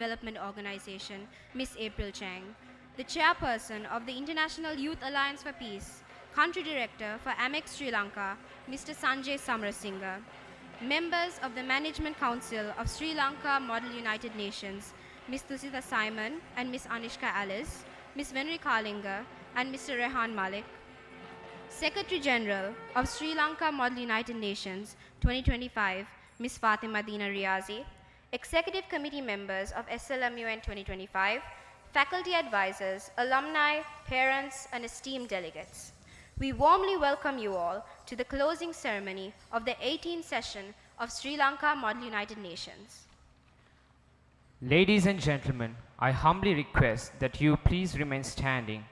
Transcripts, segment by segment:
Development Organization, Ms. April Chang, the Chairperson of the International Youth Alliance for Peace, Country Director for Amex Sri Lanka, Mr. Sanjay Samarasinghe, members of the Management Council of Sri Lanka Model United Nations, Ms. Tusitha Simon and Ms. Anishka Alice, Ms. Venuri Kalinga and Mr. Rehan Malik, Secretary General of Sri Lanka Model United Nations 2025, Ms. Fatima Dina Riazi, Executive Committee members of SLMUN 2025, faculty advisors, alumni, parents, and esteemed delegates. We warmly welcome you all to the closing ceremony of the 18th session of Sri Lanka Model United Nations. Ladies and gentlemen, I humbly request that you please remain standing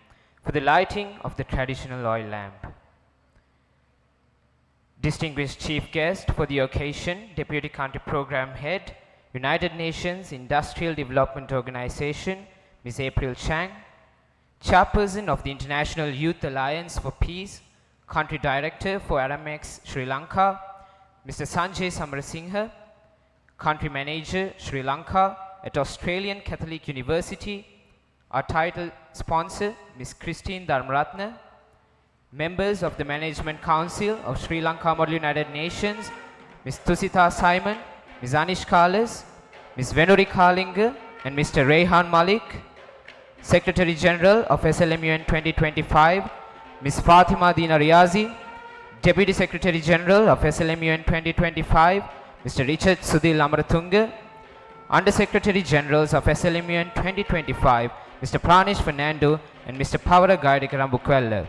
for the lighting of the traditional oil lamp. Distinguished Chief Guest for the occasion, Deputy Country Program Head, United Nations Industrial Development Organization, Ms. April Chang, Chairperson of the International Youth Alliance for Peace, Country Director for Aramex Sri Lanka, Mr. Sanjay Samarasinghe, Country Manager Sri Lanka at Australian Catholic University, our title sponsor Ms. Christine Dharmaratne, members of the Management Council of Sri Lanka Model United Nations, Ms. Tusitha Simon, Ms. Anishka Alice, Ms. Venuri Kalinga and Mr. Rehan Malik, Secretary General of SLMUN 2025, Ms. Fatima Dina Riazi, Deputy Secretary General of SLMUN 2025, Mr. Richard Sudhil Amaratunga, Under Secretary Generals of SLMUN 2025, Mr. Pranish Fernando and Mr. Pavara Gaidikarambukwella.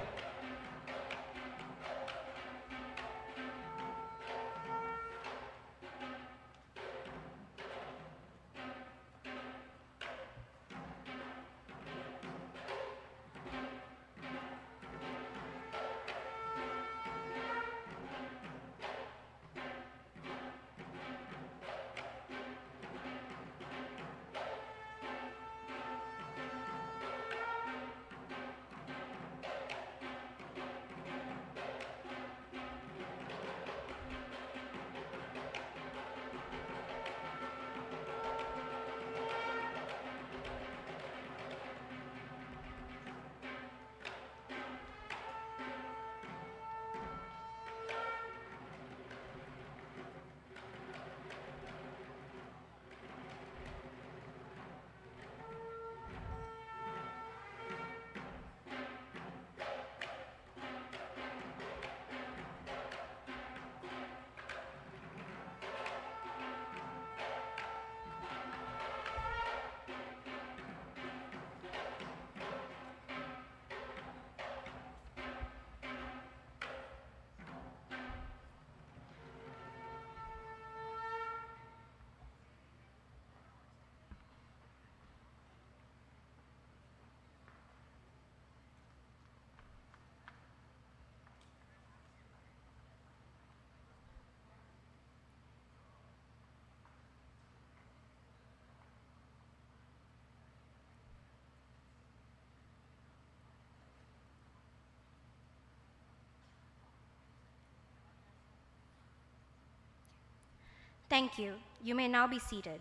Thank you. You may now be seated.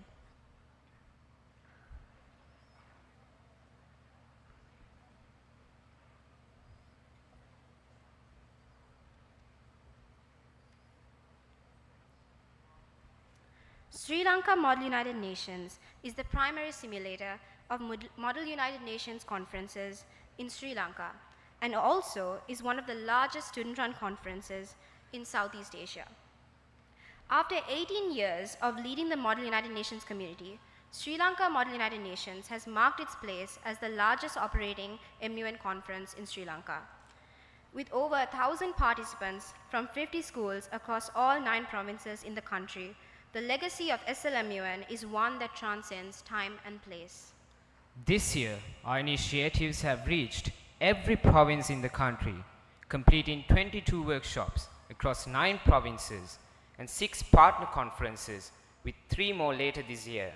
Sri Lanka Model United Nations is the primary simulator of Model United Nations conferences in Sri Lanka and also is one of the largest student-run conferences in Southeast Asia. After 18 years of leading the Model United Nations community, Sri Lanka Model United Nations has marked its place as the largest operating MUN conference in Sri Lanka. With over 1,000 participants from 50 schools across all 9 provinces in the country, the legacy of SLMUN is one that transcends time and place. This year, our initiatives have reached every province in the country, completing 22 workshops across 9 provinces and 6 partner conferences, with 3 more later this year.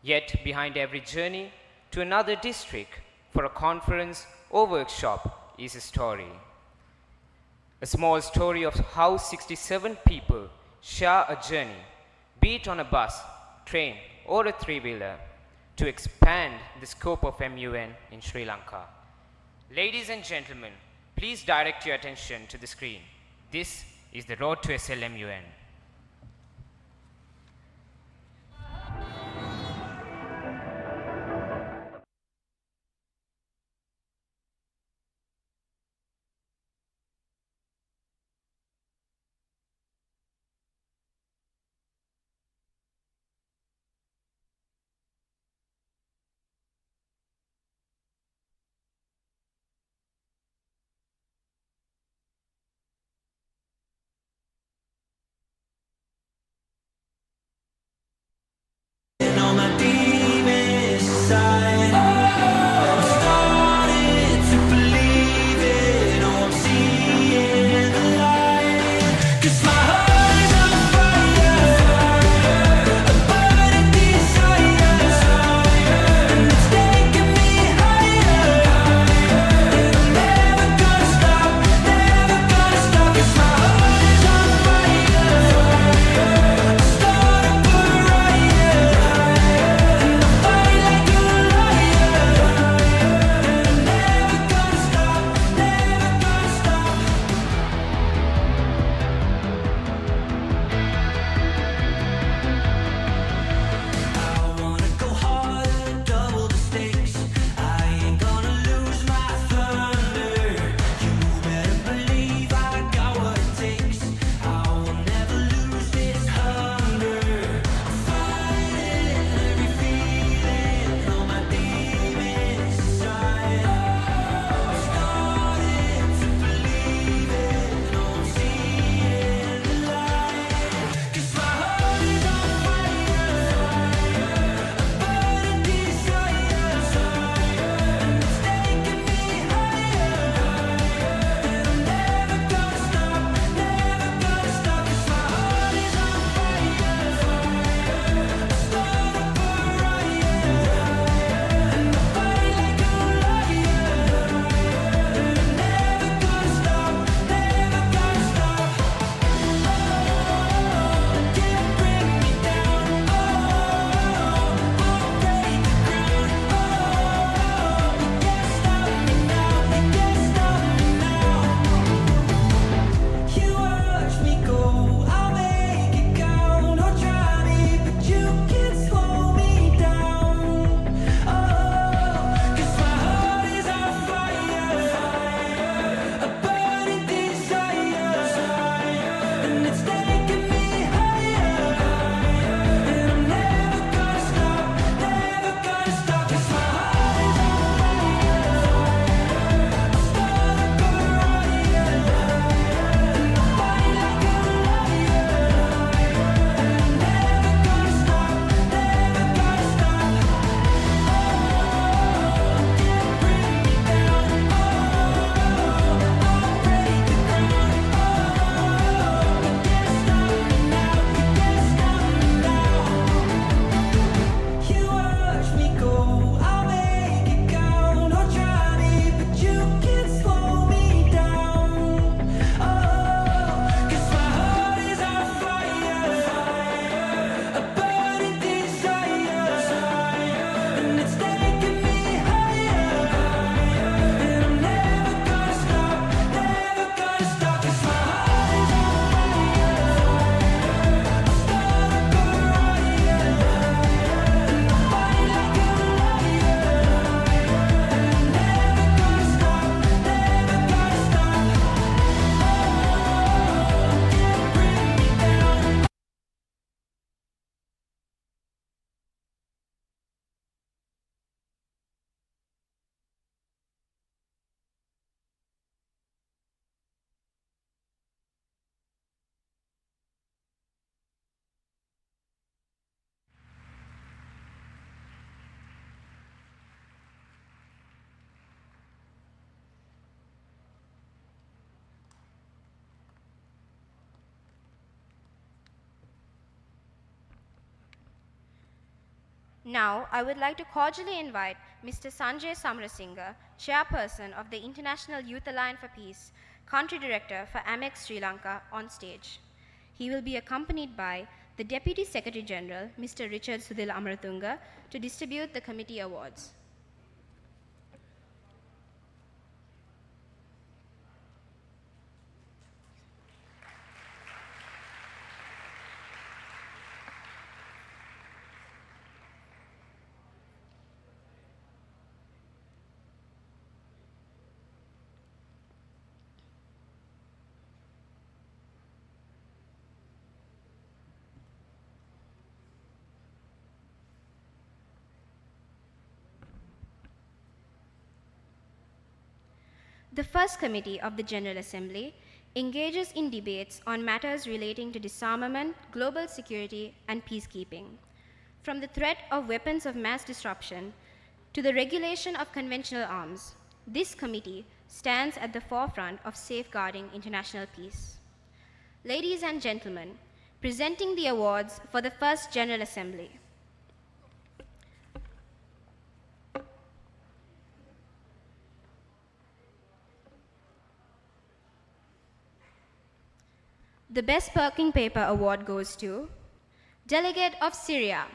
Yet, behind every journey to another district for a conference or workshop is a story. A small story of how 67 people share a journey, be it on a bus, train, or a 3-wheeler. to expand the scope of MUN in Sri Lanka. Ladies and gentlemen, please direct your attention to the screen. This is the road to SLMUN. Now, I would like to cordially invite Mr. Sanjay Samarasinga, Chairperson of the International Youth Alliance for Peace, Country Director for Amex Sri Lanka, on stage. He will be accompanied by the Deputy Secretary General, Mr. Richard Sudhil Amaratunga, to distribute the committee awards. The first committee of the General Assembly engages in debates on matters relating to disarmament, global security, and peacekeeping. From the threat of weapons of mass disruption to the regulation of conventional arms, this committee stands at the forefront of safeguarding international peace. Ladies and gentlemen, presenting the awards for the first General Assembly. The Best Working Paper Award goes to Delegate of Syria.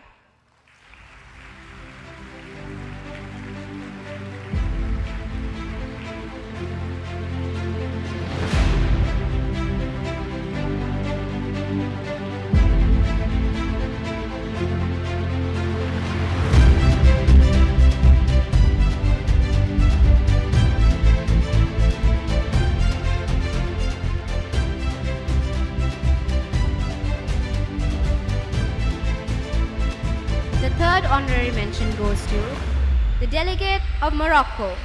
The third honorary mention goes to the Delegate of Morocco.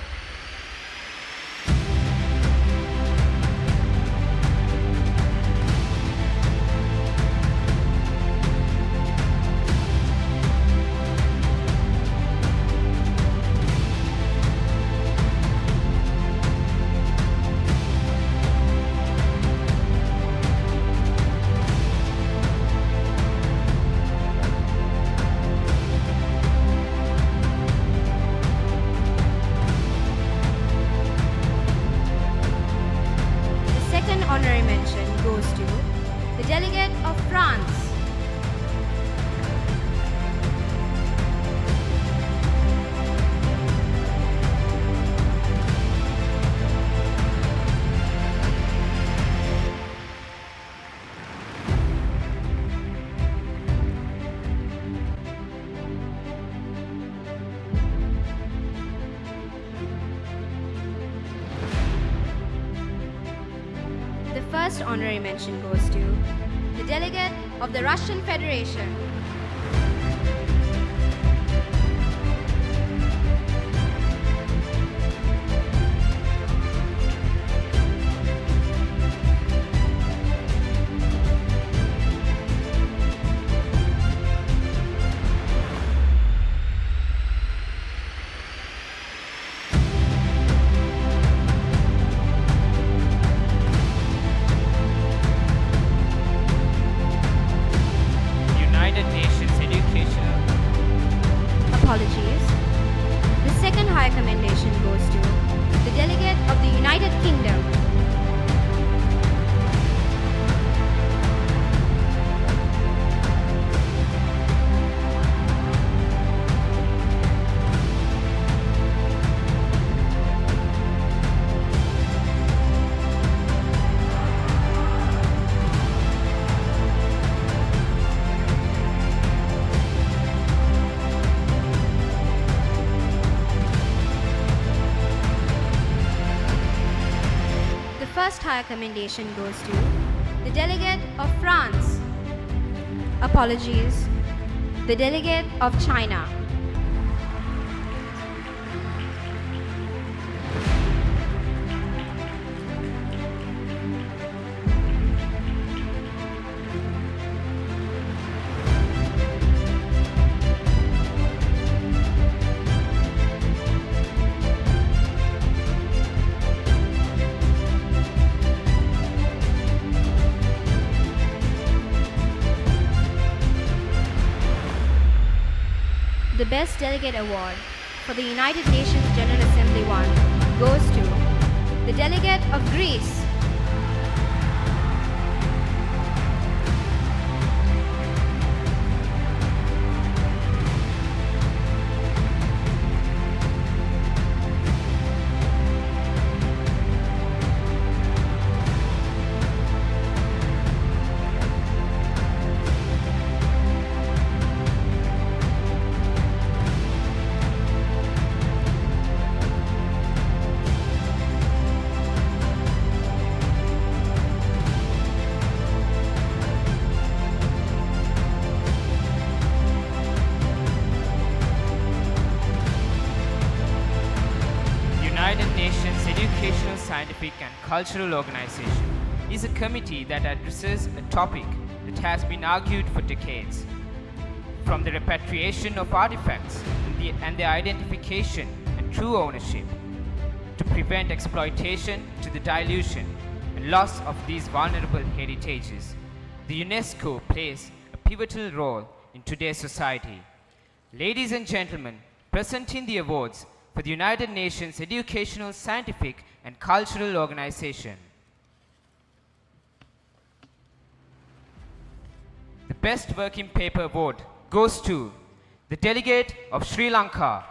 Honorary mention goes to the Delegate of France. The first honorary mention goes to the Delegate of the Russian Federation. United Nations Educational. Apologies. The second high commendation goes to the Delegate of the United Kingdom. The first higher commendation goes to the Delegate of France. Apologies. The Delegate of China. The Best Delegate Award for the United Nations General Assembly 1 goes to the Delegate of Greece. Nations Educational, Scientific and Cultural Organization is a committee that addresses a topic that has been argued for decades, from the repatriation of artifacts and their identification and true ownership, to prevent exploitation to the dilution and loss of these vulnerable heritages. The UNESCO plays a pivotal role in today's society. Ladies and gentlemen, presenting the awards for the United Nations Educational, Scientific and Cultural Organization. The Best Working Paper Award goes to the delegate of Sri Lanka.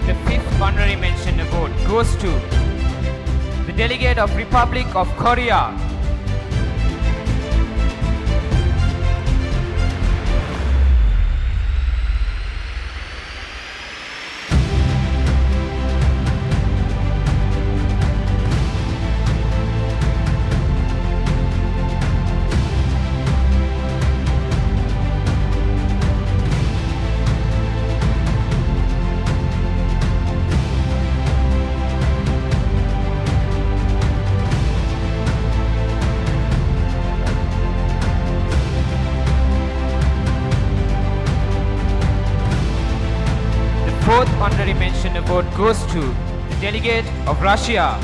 The fifth honorary mention award goes to the delegate of Republic of Korea. Fourth honorary mention award goes to the delegate of Russia.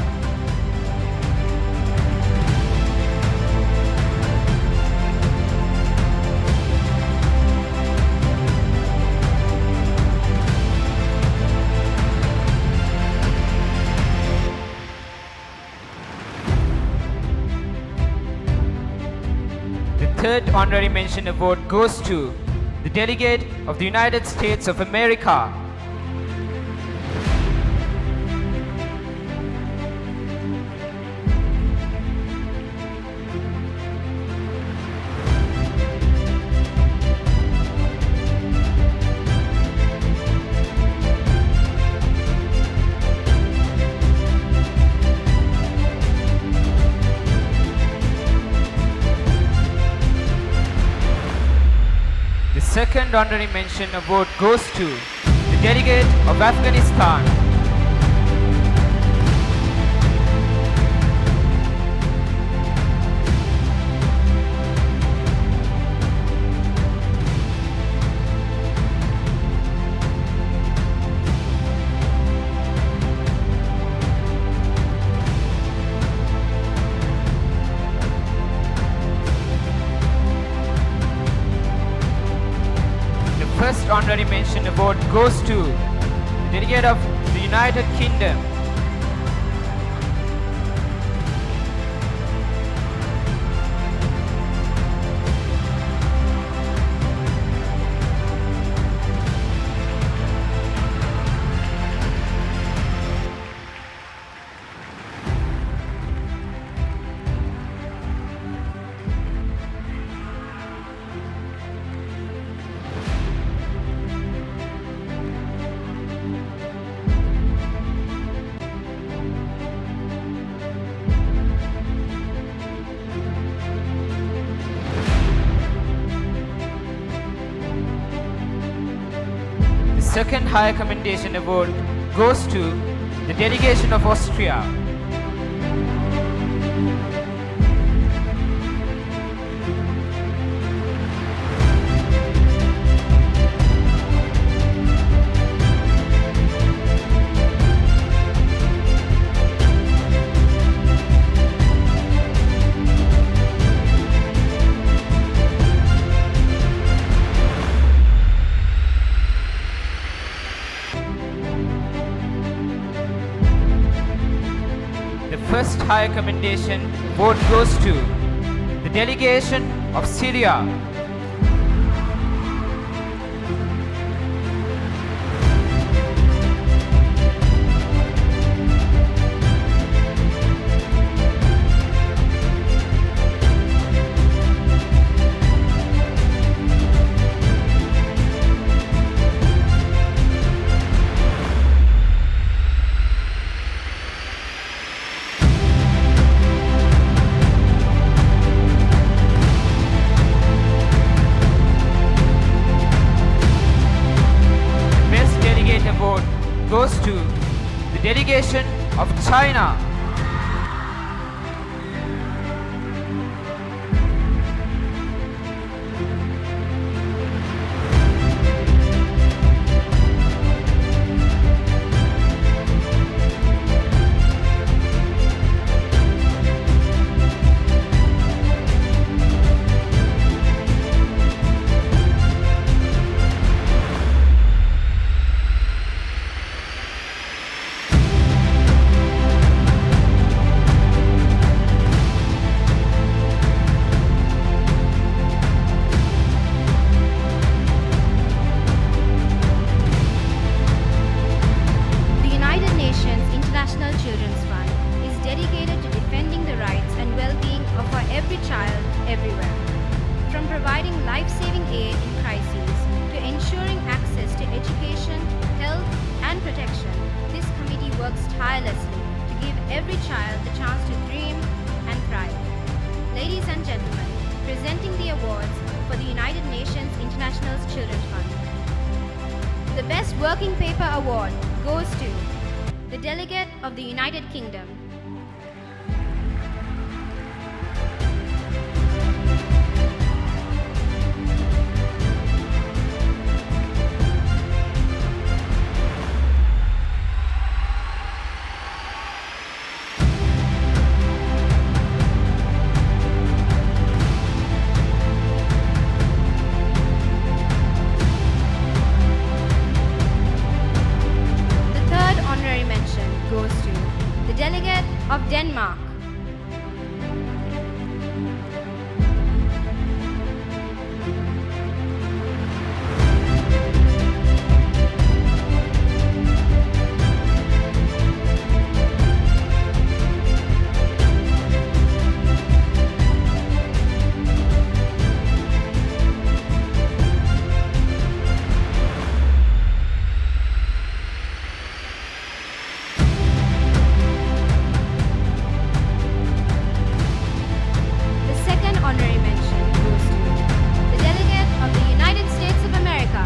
The third honorary mention award goes to the delegate of the United States of America. The second honorary mention award goes to the delegate of Afghanistan. First honorary mention award goes to the delegate of the United Kingdom. The second Higher Commendation Award goes to the delegation of Austria. The first Higher Commendation Award goes to the delegation of Syria. China. The United Nations International Children's Fund is dedicated to defending the rights and well-being of our every child everywhere. From providing life-saving aid in crises to ensuring access to education, health, and protection, this committee works tirelessly to give every child the chance to dream and thrive. Ladies and gentlemen, presenting the awards for the United Nations International Children's Fund. The Best Working Paper Award goes to the Delegate of the United Kingdom. The third honorary mention goes to the Delegate of Denmark. The second honorary mention goes to the Delegate of the United States of America.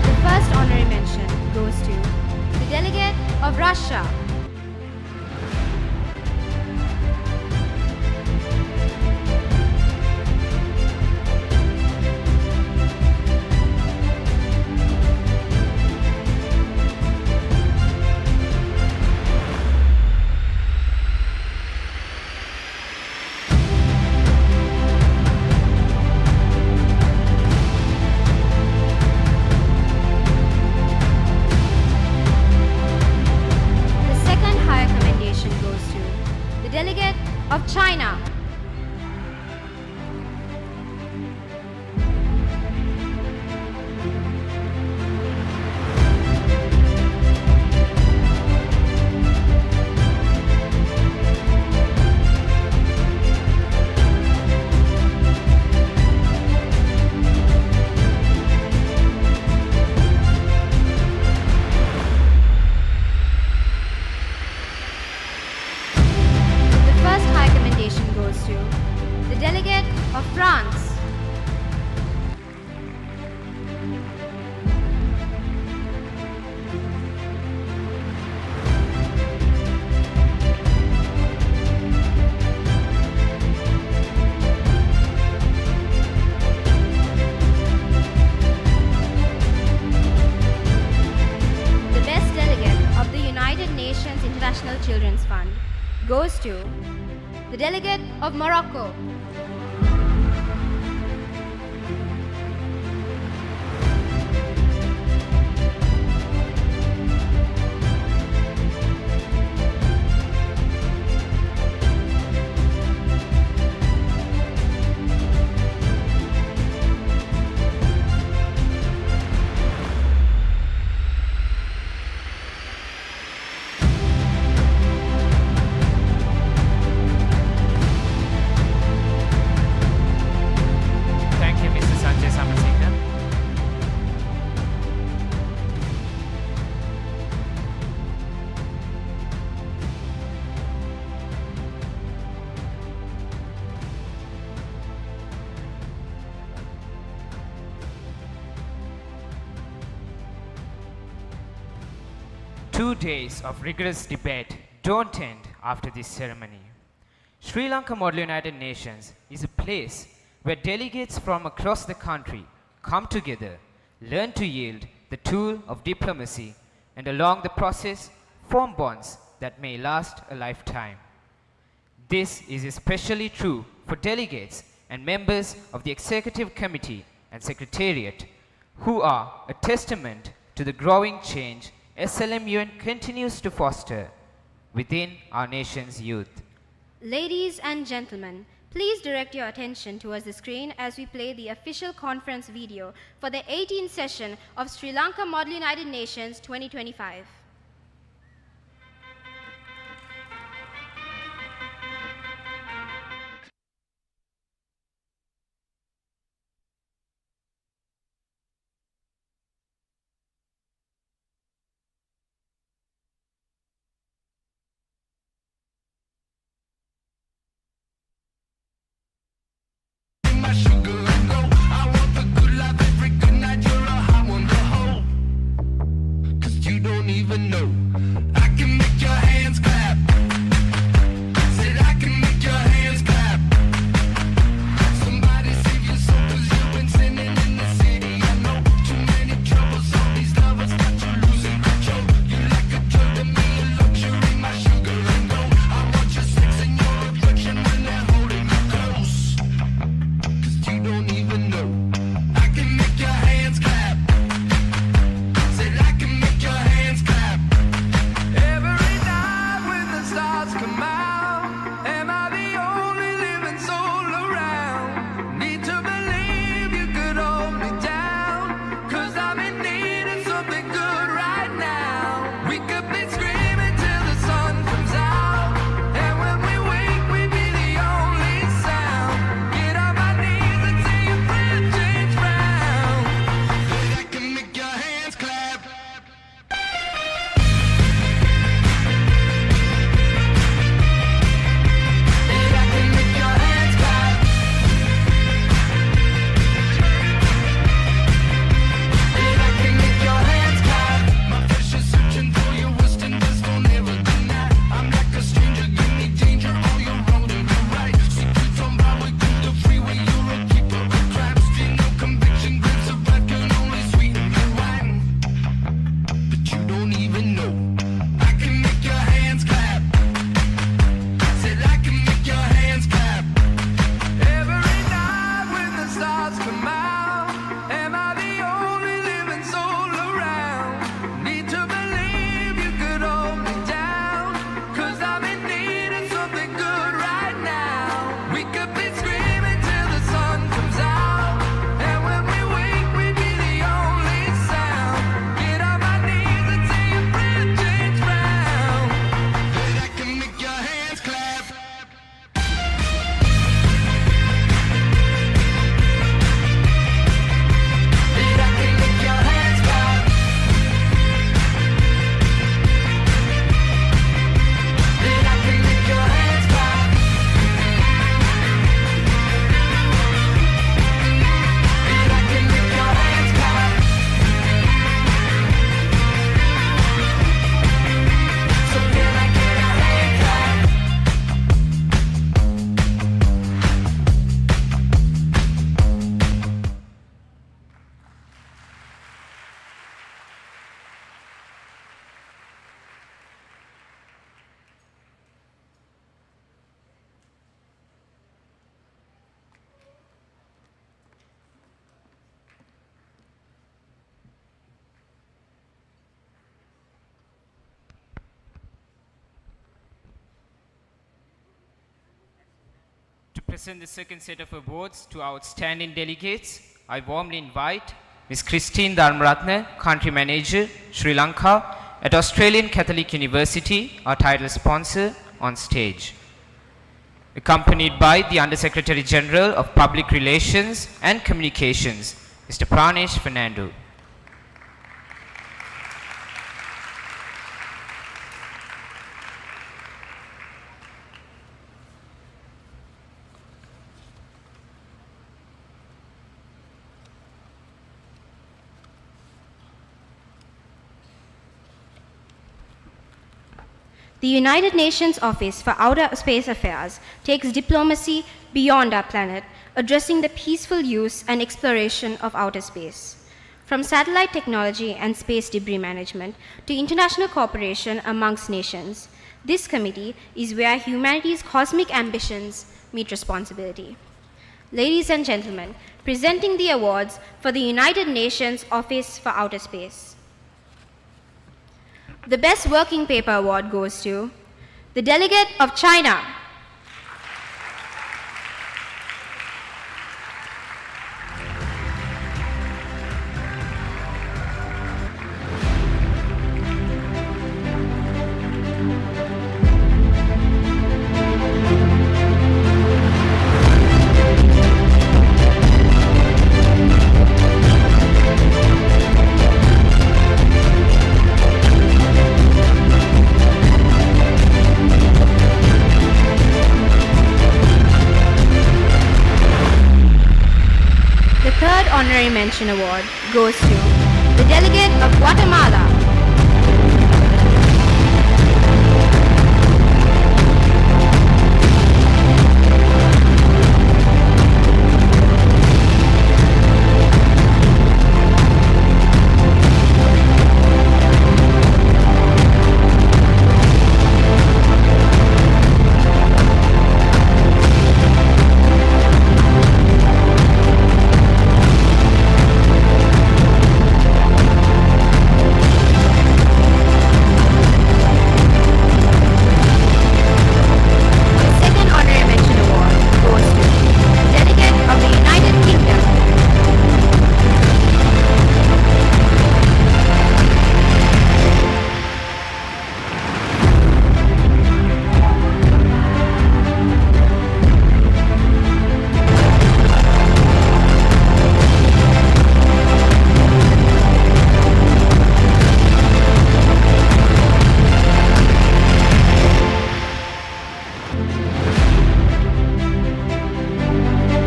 The first honorary mention goes to the Delegate of Russia. The second higher commendation goes to the Delegate of China. The first high commendation goes to the Delegate of France. The best delegate of the United Nations International Children's Fund goes to the Delegate of Morocco. 2 days of rigorous debate don't end after this ceremony. Sri Lanka Model United Nations is a place where delegates from across the country come together, learn to yield the tool of diplomacy, and along the process form bonds that may last a lifetime. This is especially true for delegates and members of the Executive Committee and Secretariat, who are a testament to the growing change SLMUN continues to foster within our nation's youth. Ladies and gentlemen, please direct your attention towards the screen as we play the official conference video for the 18th session of Sri Lanka Model United Nations 2025. My sugar and gold. I want the good life every good night. You're a high one to hold. 'Cause you don't even know. I can make your hands clap. Said I can make your hands clap. Somebody save your soul 'cause you've been sinning in the city. I know too many troubles. All these lovers got you losing control. You like a drug to me, a luxury. My sugar and gold. I want your sex and your affection when they're holding you close. You don't even know. I can make your hands clap. Said I can make your hands clap. Every night when the stars come out, am I the only living soul around? Need to believe you could hold me down, 'cause I'm in need of something good right now. We could be screaming till the sun comes out, and when we wake we be the only sound. Get on my knees and say your prayer change round. Said I can make your hands clap. Said I can make your hands clap. Said I can make your hands clap. My flesh is searching for your worst and best, don't ever deny. I'm like a stranger, give me danger, all you're wrong and you're right. Secrets on power through the freeway, you're a keeper of crap. Still no conviction, grapes of wrath can only sweeten your wine. But you don't even know. I can make your hands clap. Said I can make your hands clap. Every night when the stars come out, am I the only living soul around? Need to believe you could hold me down, 'cause I'm in need of something good right now. We could be screaming till the sun comes out, and when we wake we be the only sound. Get on my knees and say your prayer change round. Said I can make your hands clap. Said I can make your hands clap. Said I can make your hands clap. Said I can make your hands clap. So can I get a hand clap? To present the second set of awards to outstanding delegates, I warmly invite Ms. Christine Dharmaratne, Country Manager, Sri Lanka, at Australian Catholic University, our title sponsor, on stage. Accompanied by the Under-Secretary General of Public Relations and Communications, Mr. Pranesh Fernando. The United Nations Office for Outer Space Affairs takes diplomacy beyond our planet, addressing the peaceful use and exploration of outer space. From satellite technology and space debris management to international cooperation amongst nations, this committee is where humanity's cosmic ambitions meet responsibility. Ladies and gentlemen, presenting the awards for the United Nations Office for Outer Space. The Best Working Paper Award goes to the Delegate of China. The third honorary mention award goes to the Delegate of Guatemala. The second honorary mention award goes to the Delegate of the United Kingdom.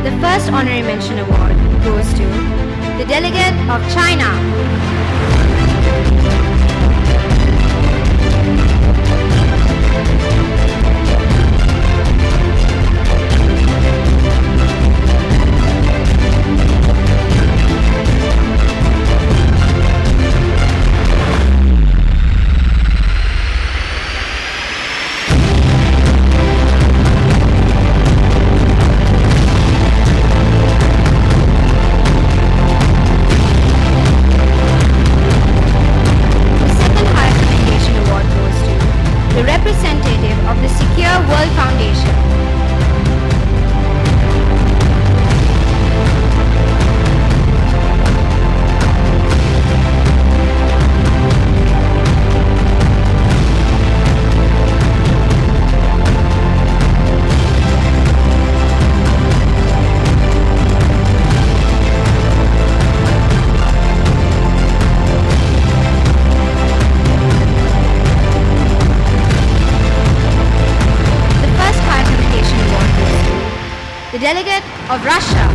The first honorary mention award goes to the Delegate of China. The second highest commendation award goes to the representative of the Secure World Foundation. The first higher commendation award goes to the Delegate of Russia.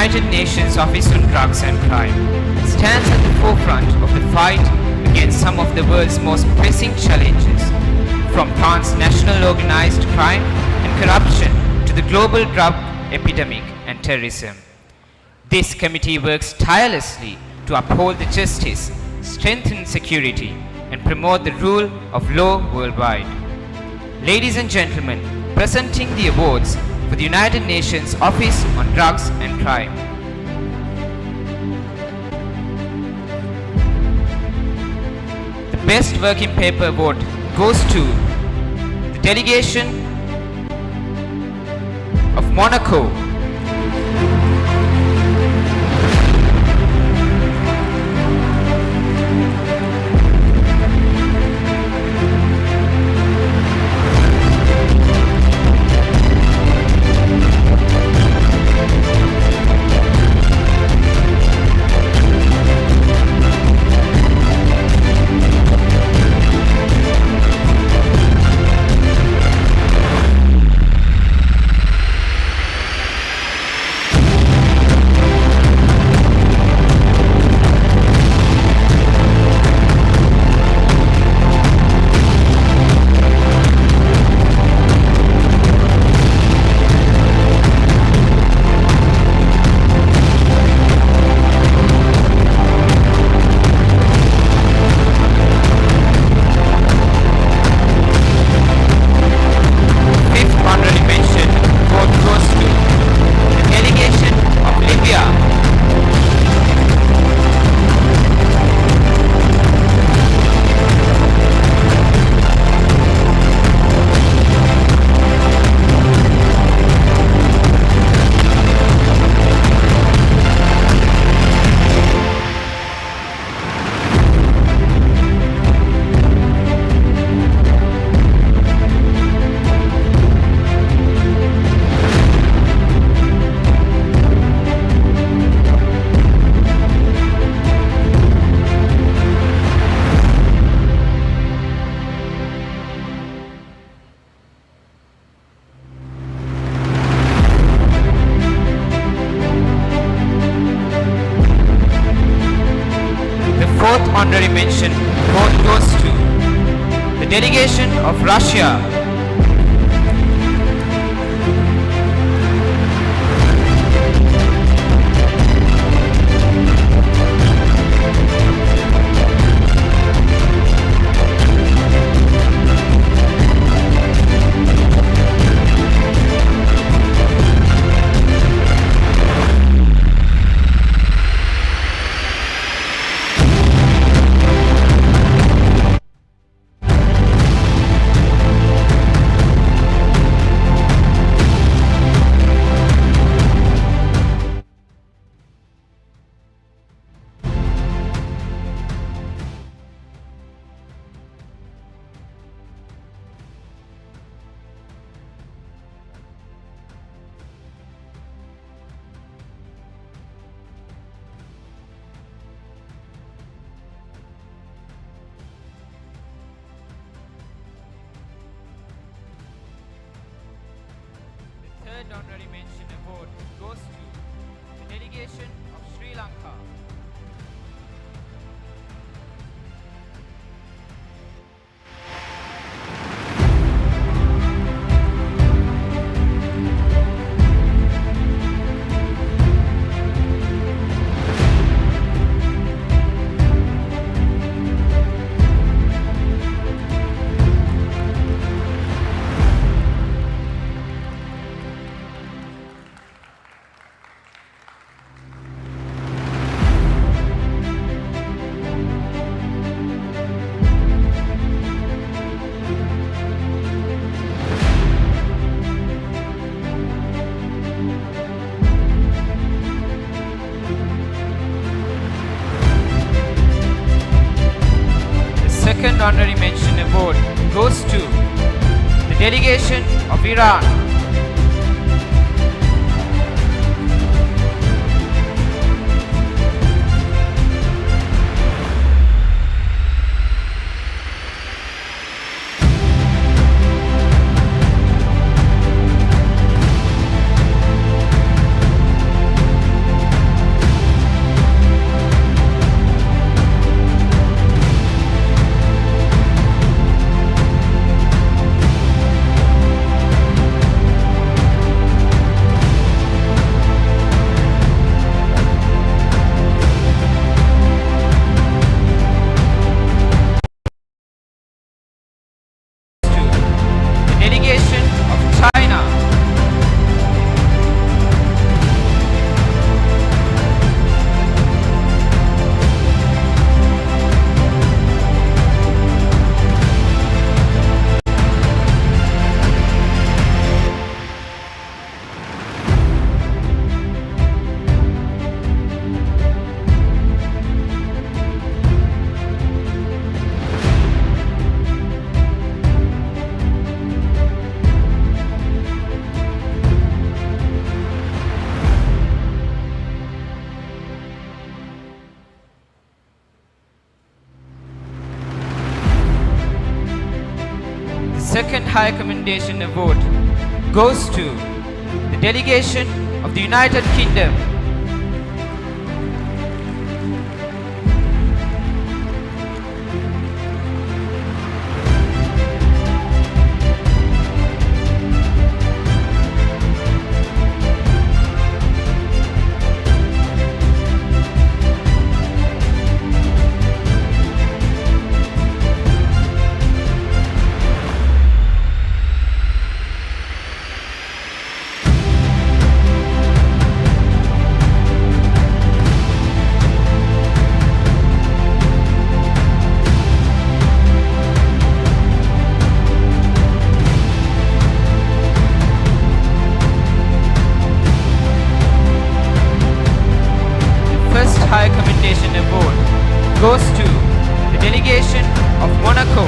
United Nations Office on Drugs and Crime stands at the forefront of the fight against some of the world's most pressing challenges, from transnational organized crime and corruption to the global drug epidemic and terrorism. This committee works tirelessly to uphold the justice, strengthen security, and promote the rule of law worldwide. Ladies and gentlemen, presenting the awards for the United Nations Office on Drugs and Crime. The Best Working Paper award goes to the delegation of Monaco. Fourth honorary mention award goes to the delegation of Russia. Third honorary mention award goes to the delegation of Sri Lanka. Second honorary mention award goes to the delegation of Iran. High Commendation Award goes to the delegation of the United Kingdom. First High Commendation Award goes to the delegation of Monaco.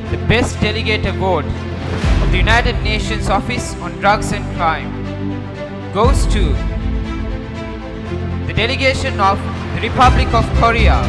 The Best Delegate Award of the United Nations Office on Drugs and Crime goes to the delegation of the Republic of Korea.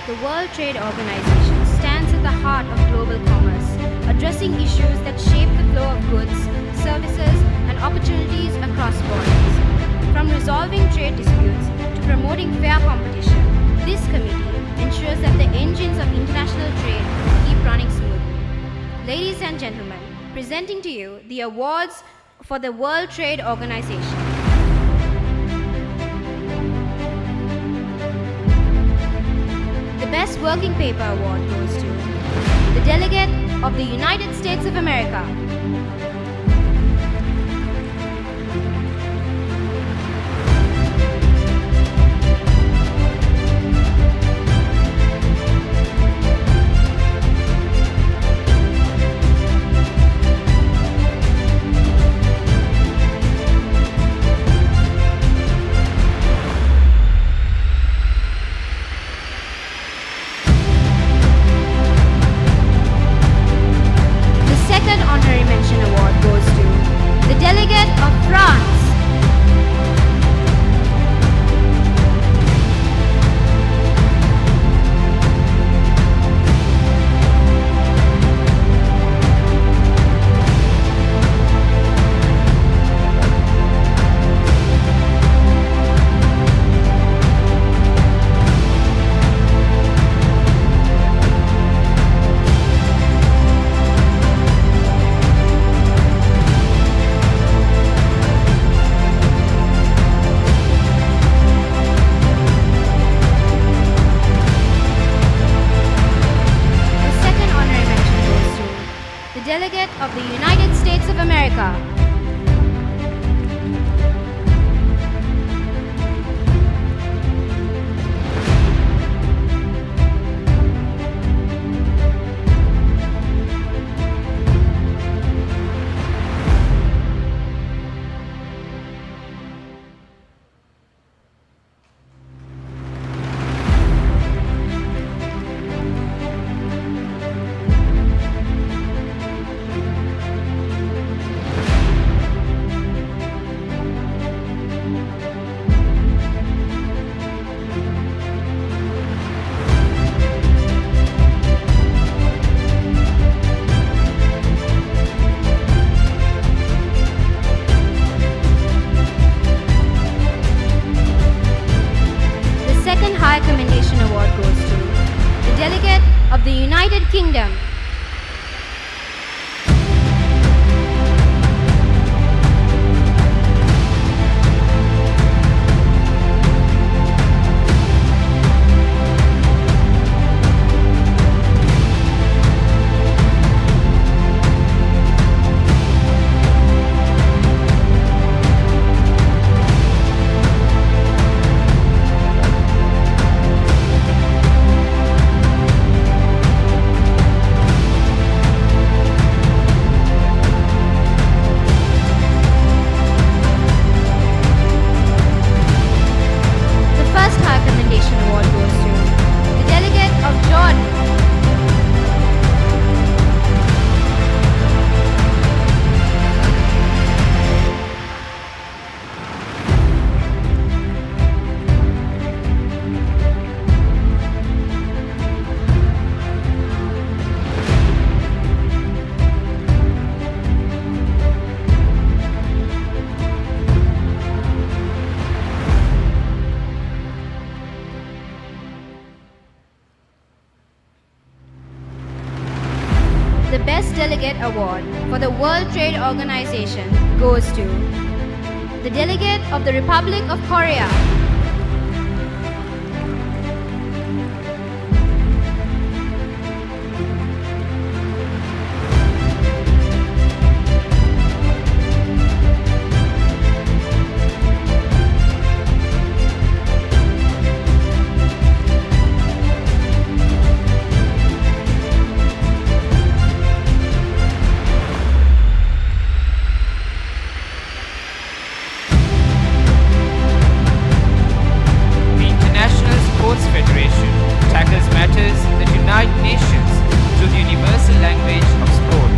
The World Trade Organization stands at the heart of global commerce, addressing issues that shape the flow of goods, services, and opportunities across borders. From resolving trade disputes to promoting fair competition, this committee ensures that the engines of international trade keep running smoothly. Ladies and gentlemen, presenting to you the awards for the World Trade Organization. The Best Working Paper Award goes to the delegate of the United States of America. Honorary of the United Kingdom. The first High Commendation Award goes to the delegate of Jordan. The Best Delegate Award for the World Trade Organization goes to the delegate of the Republic of Korea. The International Sports Federation tackles matters that unite nations through the universal language of sport,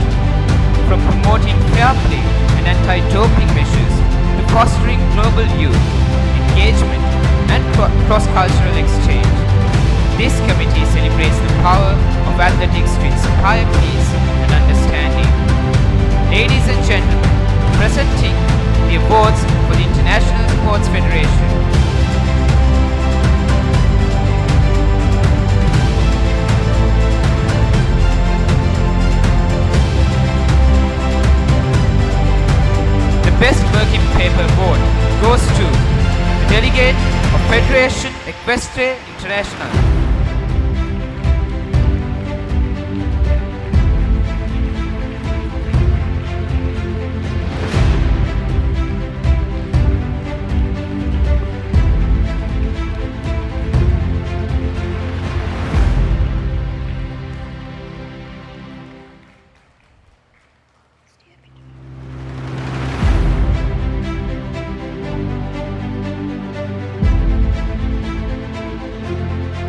from promoting fair play and anti-doping measures to fostering global youth engagement and cross-cultural exchange. This committee celebrates the power of athletics to inspire peace and understanding. Ladies and gentlemen, presenting the awards for the International Sports Federation. The Best Working Paper Award goes to the delegate of Federation Equestre International.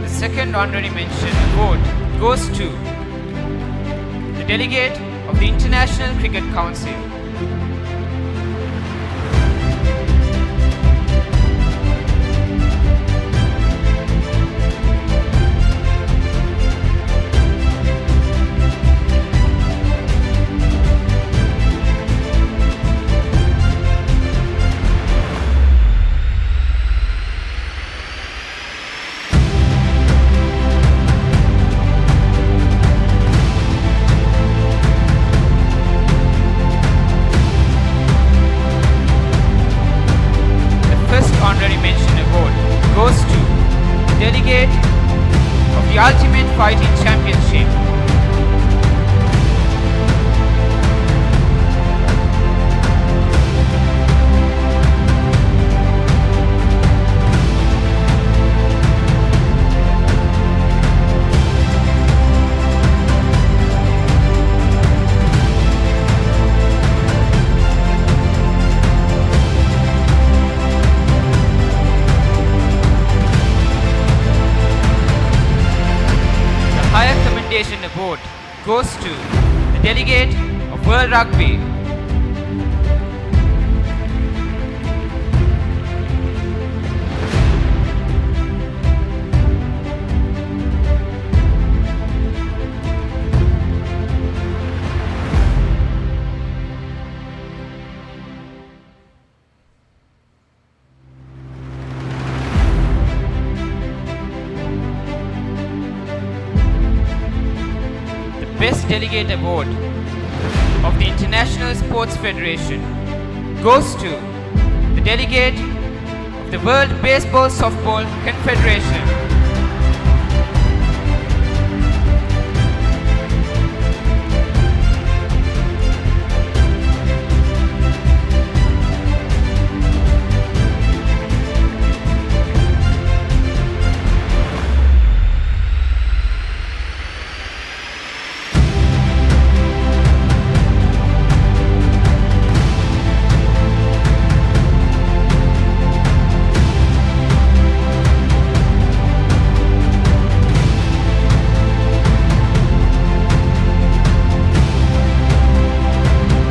The second honorary mention award goes to the delegate of the International Cricket Council. The first honorary mention award goes to the delegate of the Ultimate Fighting Championship. The Higher Commendation Award goes to the delegate of World Rugby. Best Delegate Award of the International Sports Federation goes to the delegate of the World Baseball Softball Confederation.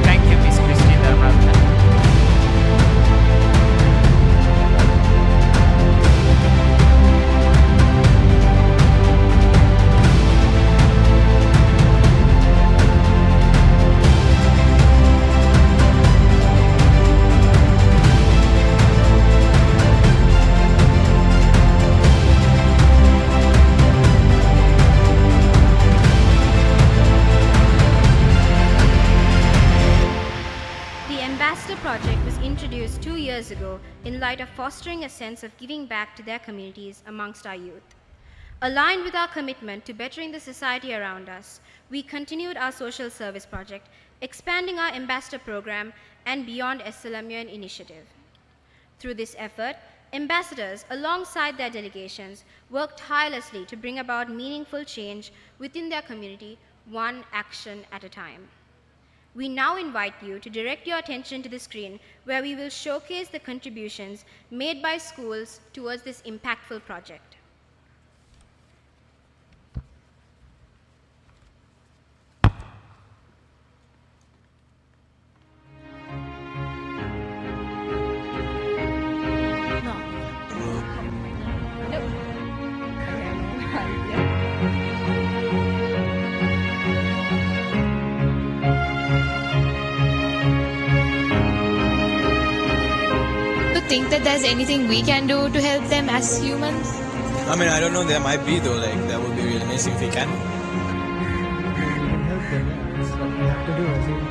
Thank you, Ms. Christine Dharmaratne. The Ambassador Project was introduced 2 years ago in light of fostering a sense of giving back to their communities amongst our youth. Aligned with our commitment to bettering the society around us, we continued our social service project, expanding our ambassador program and beyond SLMUN initiative. Through this effort, ambassadors, alongside their delegations, worked tirelessly to bring about meaningful change within their community, one action at a time. We now invite you to direct your attention to the screen where we will showcase the contributions made by schools towards this impactful project. To think that there's anything we can do to help them as humans? I mean, I don't know, there might be though, like, that would be really amazing if we can. We can help them. That's what we have to do, I think.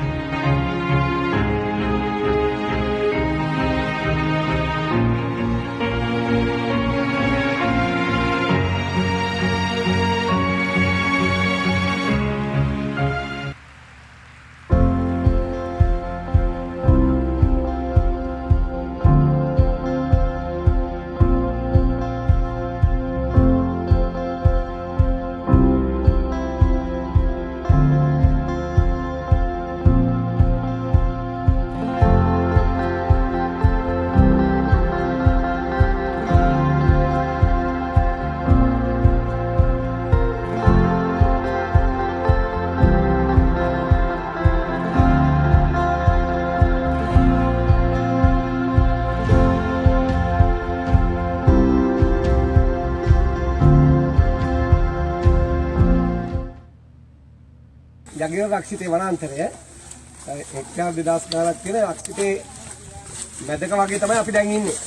යගිව රක්ෂිතේ වනාන්තරය හෙක්ටාර් 2000ක් තියෙන රක්ෂිතේ මැදක වගේ තමයි අපි දැන් ඉන්නේ.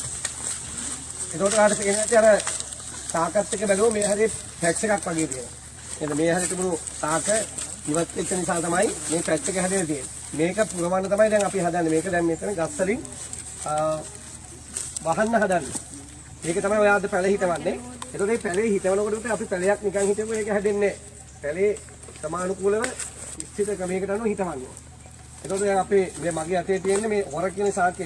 ඒකට කාට පේන්නේ නැති අර තාකත් එක බැලුවොත් මේ හැරේ ෆැක්ස් එකක් වගේ තියෙනවා. එහෙනම් මේ හැරේ තිබුණු තාක ඉවත් වෙච්ච නිසා තමයි මේ පැච් එක හැදෙලා තියෙන්නේ. මේක පුරවන්න තමයි දැන් අපි හදන්නේ. මේක දැන් මෙතන ගස් වලින් වහන්න හදන්නේ. ඒක තමයි ඔයාලට පැල හිතවන්නේ. ඒතකොට මේ පැලේ හිතවනකොට අපි පැලයක් නිකන් හිතමුකෝ ඒක හැදෙන්නේ නැහැ. පැලේ සමානුකූලව නිශ්චිත ක්‍රමයකට අනුව හිතවන්නේ. එතකොට දැන් අපේ මේ මගේ අතේ තියෙන මේ හොර කියන සාකය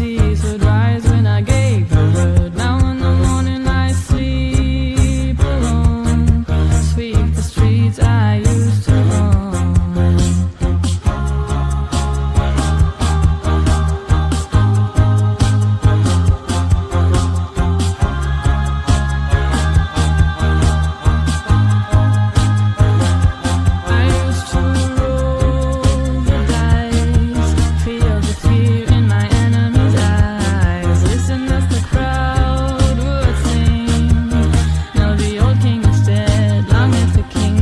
seas would rise when I gave the word. Now in the morning I sleep alone, sweep the streets I used to roam. I used to roll the dice, feel the fear in my enemy's eyes, listen as the crowd would sing. Now the old king is dead, long live the king.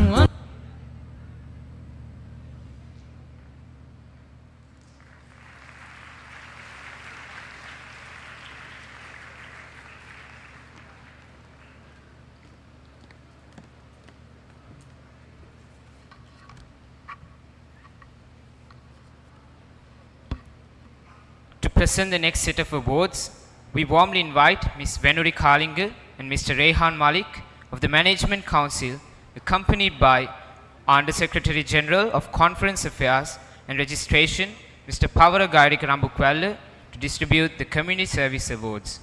To present the next set of awards, we warmly invite Ms. Venuri Kalinga and Mr. Rehan Malik of the Management Council, accompanied by Under Secretary General of Conference Affairs and Registration, Mr. Pavara Gairik Rambukwalla, to distribute the Community Service Awards.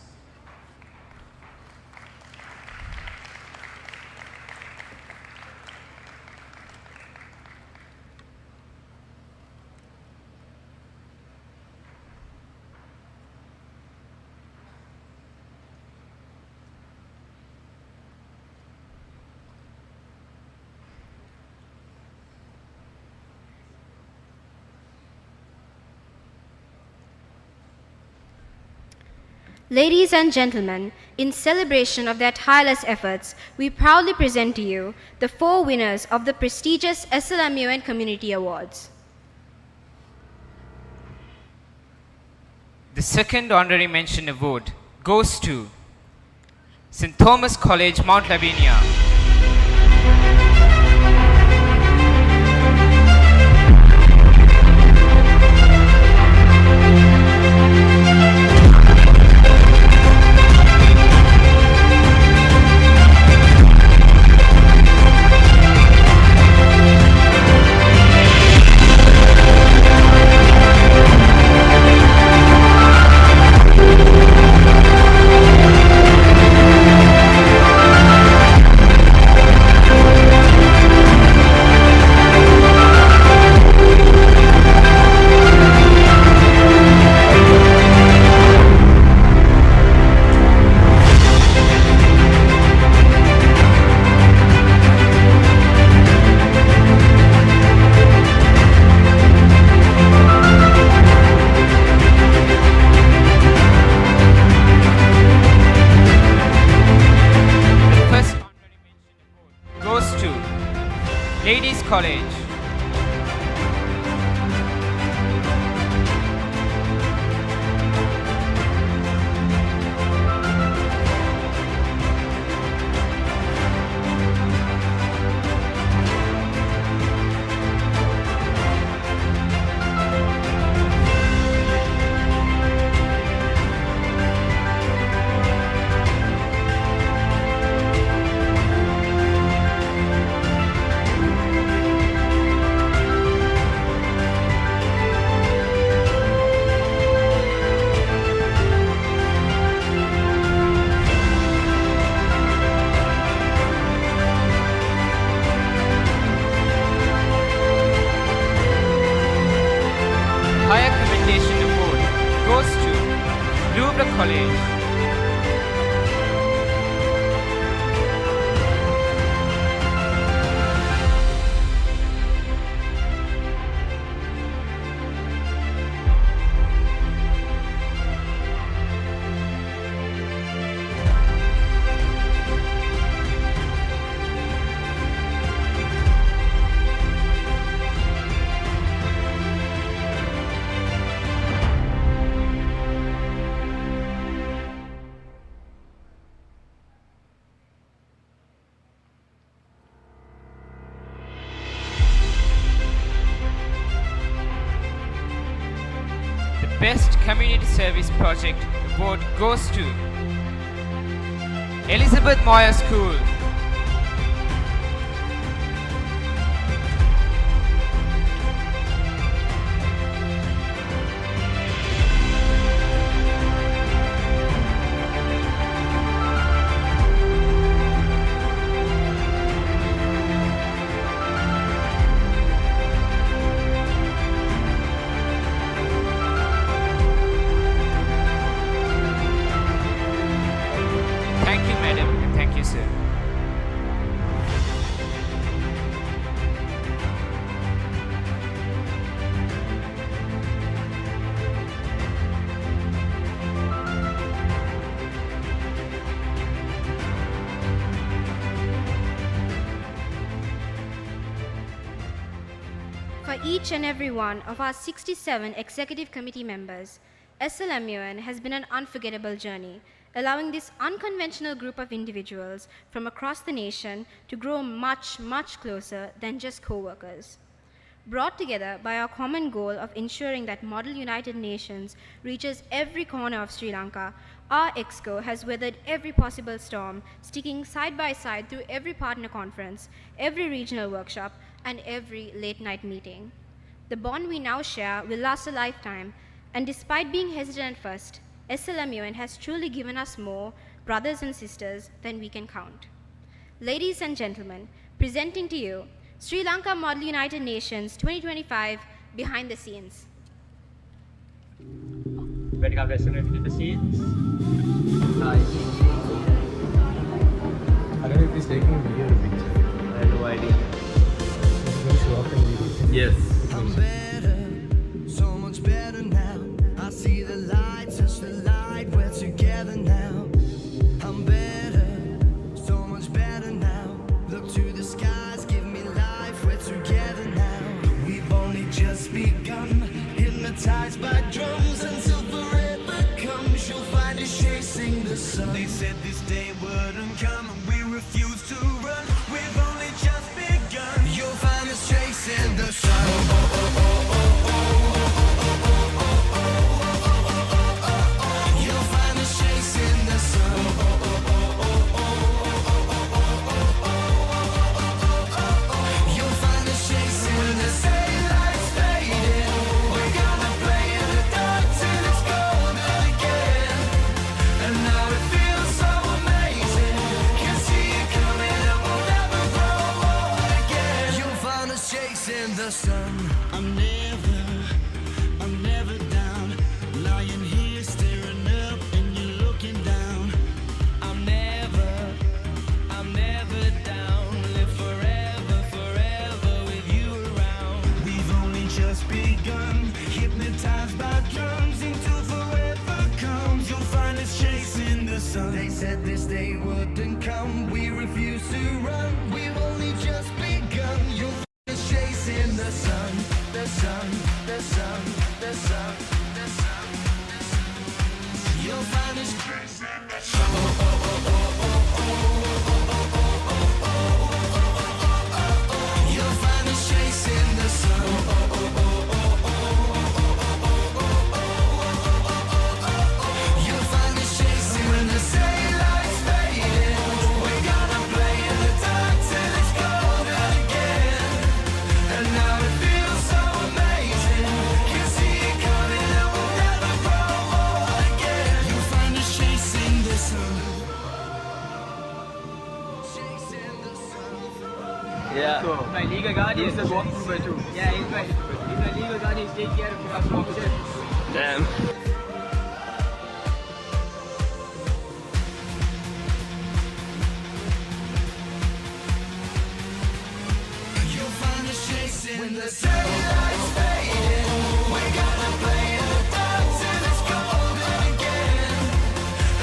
Ladies and gentlemen, in celebration of their tireless efforts, we proudly present to you the 4 winners of the prestigious SLMUN Community Awards. The second honorary mention award goes to St. Thomas College, Mount Lavinia. Ladies College. Higher Commendation Award goes to Louvre College. Best Community Service Project Award goes to Elizabeth Moyer School. each and every one of our 67 executive committee members, SLMUN has been an unforgettable journey, allowing this unconventional group of individuals from across the nation to grow much, much closer than just co-workers. Brought together by our common goal of ensuring that Model United Nations reaches every corner of Sri Lanka, our EXCO has weathered every possible storm, sticking side by side through every partner conference, every regional workshop, and every late-night meeting. The bond we now share will last a lifetime, and despite being hesitant at first, SLMUN has truly given us more brothers and sisters than we can count. Ladies and gentlemen, presenting to you Sri Lanka Model United Nations 2025 Behind the Scenes. Welcome to the scenes. Hi. I don't know if he's taking a video or picture. I have no idea. He's going to show up in video. Yes. I'm better, so much better now. I see the light, touch the light, we're together now. I'm better, so much better now. Look to the skies, give me life, we're together now. We've only just begun, hypnotized by drums until forever comes. You'll find us chasing the sun. They said this day wouldn't come, and we refuse to run. We've only just begun. You'll find us chasing the sun. You'll find us chasing the sun. You'll find us chasing when the daylight's fading. We're gonna play in the dark till it's golden again. And now it feels so amazing. Can see it coming and we'll never grow old again. You'll find us chasing the sun. I'm never down. Lying here staring up and you're looking down. I'm never down. Live forever, forever with you around. We've only just begun. Hypnotized by drums until forever comes. You'll find us chasing the sun. They said this day wouldn't come. We refuse to run. We've only just begun. You'll find us chasing the sun. The sun, the sun, the sun, the sun, the sun. You'll find us chasing the sun. You'll find us chasing the sun. You'll find us chasing when the daylight's fading. We're gonna play in the dark till it's golden again. And now it feels so amazing. Can see it coming and we'll never grow old again. You'll find us chasing the sun. Chasing the sun. Yeah. So, my legal guardian is walking by two. Yeah, he's my legal guardian. He's taking care of us from the damn. You'll find us chasing when the daylight's fading. We're gonna play in the dark till it's golden again.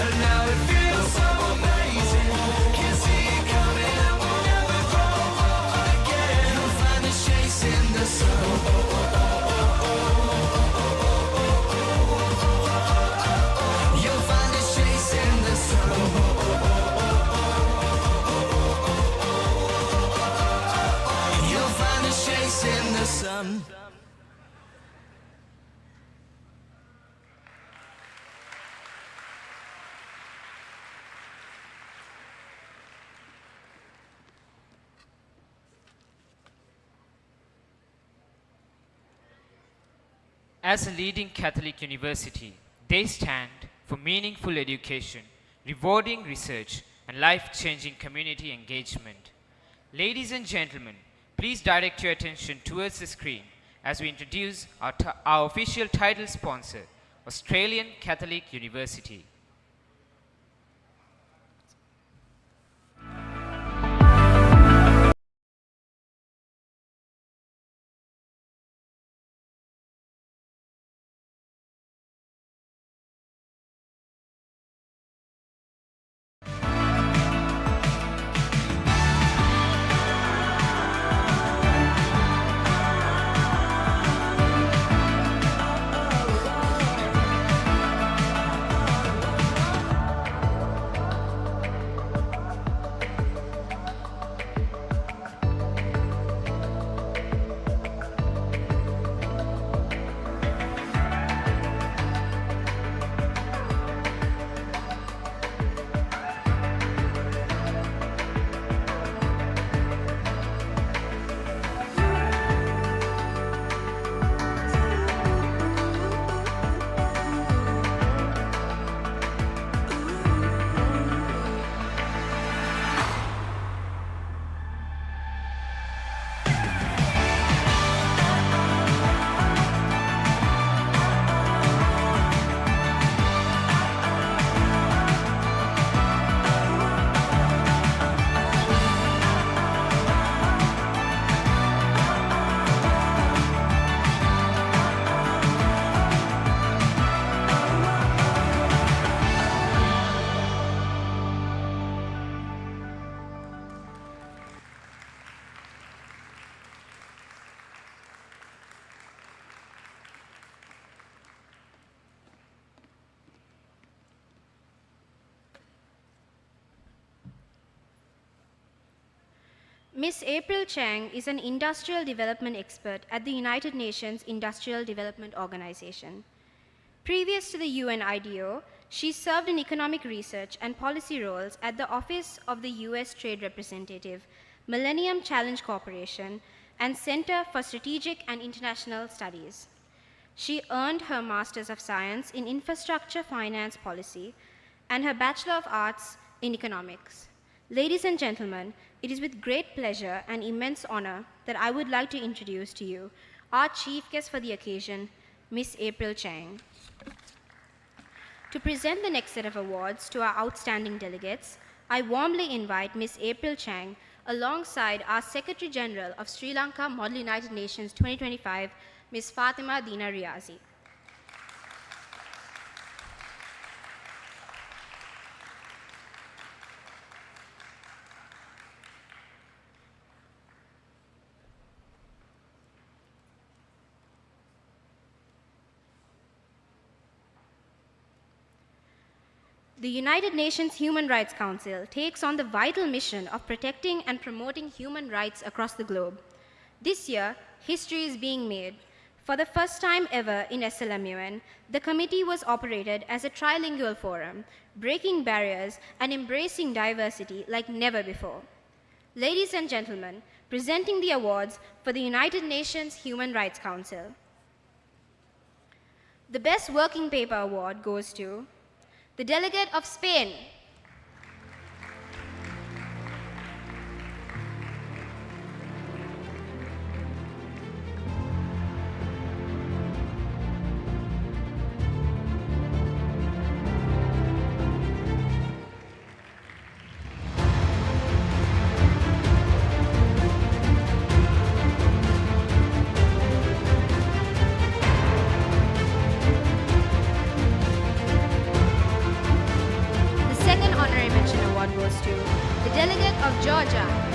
And now it feels so amazing. Can see it coming and we'll never grow old again. You'll find us chasing the sun. You'll find us chasing the sun. You'll find us chasing the sun. As a leading Catholic university, they stand for meaningful education, rewarding research, and life-changing community engagement. Ladies and gentlemen, please direct your attention towards the screen as we introduce our official title sponsor, Australian Catholic University. Miss April Chang is an industrial development expert at the United Nations Industrial Development Organization. Previous to the UN IDO, she served in economic research and policy roles at the Office of the US Trade Representative, Millennium Challenge Corporation, and Center for Strategic and International Studies. She earned her Master's of Science in Infrastructure Finance Policy and her Bachelor of Arts in Economics. Ladies and gentlemen, it is with great pleasure and immense honor that I would like to introduce to you our chief guest for the occasion, Miss April Chang. To present the next set of awards to our outstanding delegates, I warmly invite Miss April Chang alongside our Secretary General of Sri Lanka Model United Nations 2025, Ms. Fatima Dina Riazi. The United Nations Human Rights Council takes on the vital mission of protecting and promoting human rights across the globe. This year, history is being made. For the first time ever in SLMUN, the committee was operated as a trilingual forum, breaking barriers and embracing diversity like never before. Ladies and gentlemen, presenting the awards for the United Nations Human Rights Council. The Best Working Paper Award goes to the delegate of Spain. The delegate of Georgia.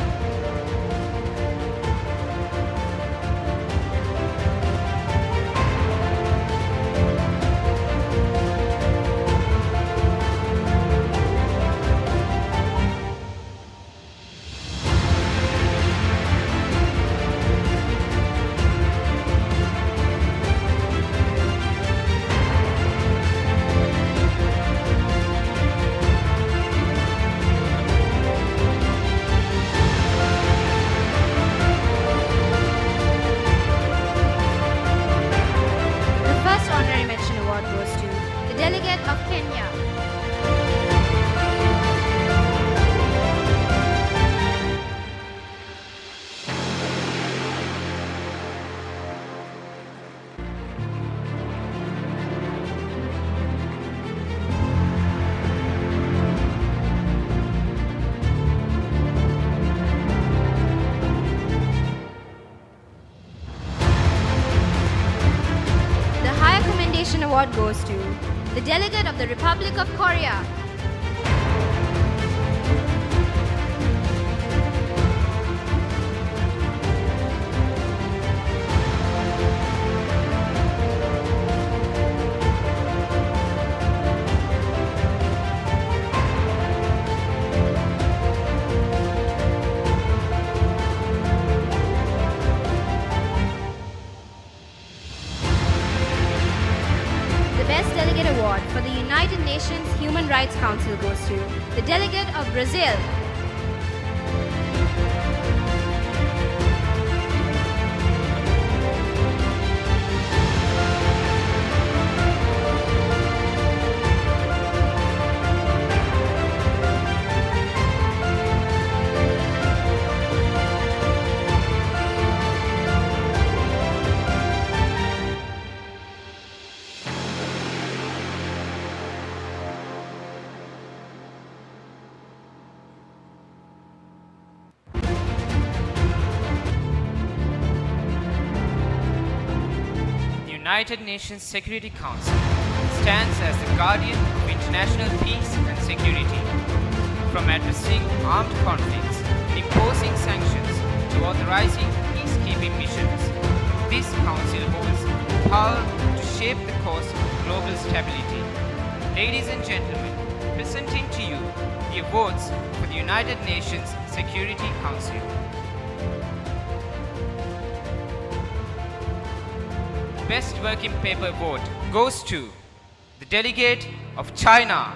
Award goes to the delegate of the Republic of Korea. Award for the United Nations Human Rights Council goes to the delegate of Brazil. United Nations Security Council stands as the guardian of international peace and security, from addressing armed conflicts, imposing sanctions, to authorizing peacekeeping missions. This council holds the power to shape the course of global stability. Ladies and gentlemen, presenting to you the awards for the United Nations Security Council. Best Working Paper Award goes to the delegate of China.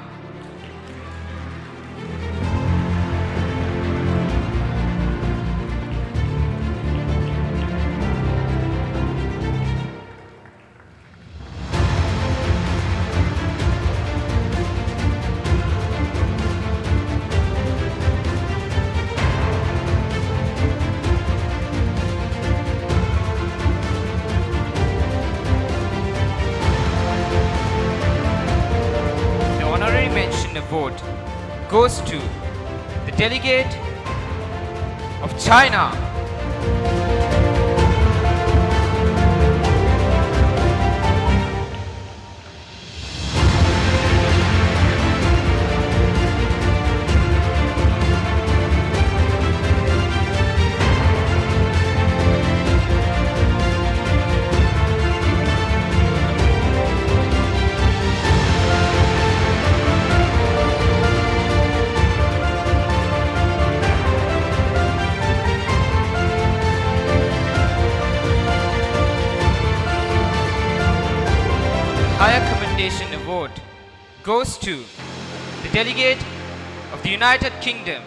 The honorary mention award goes to the delegate of China. Higher Commendation Award goes to the delegate of the United Kingdom.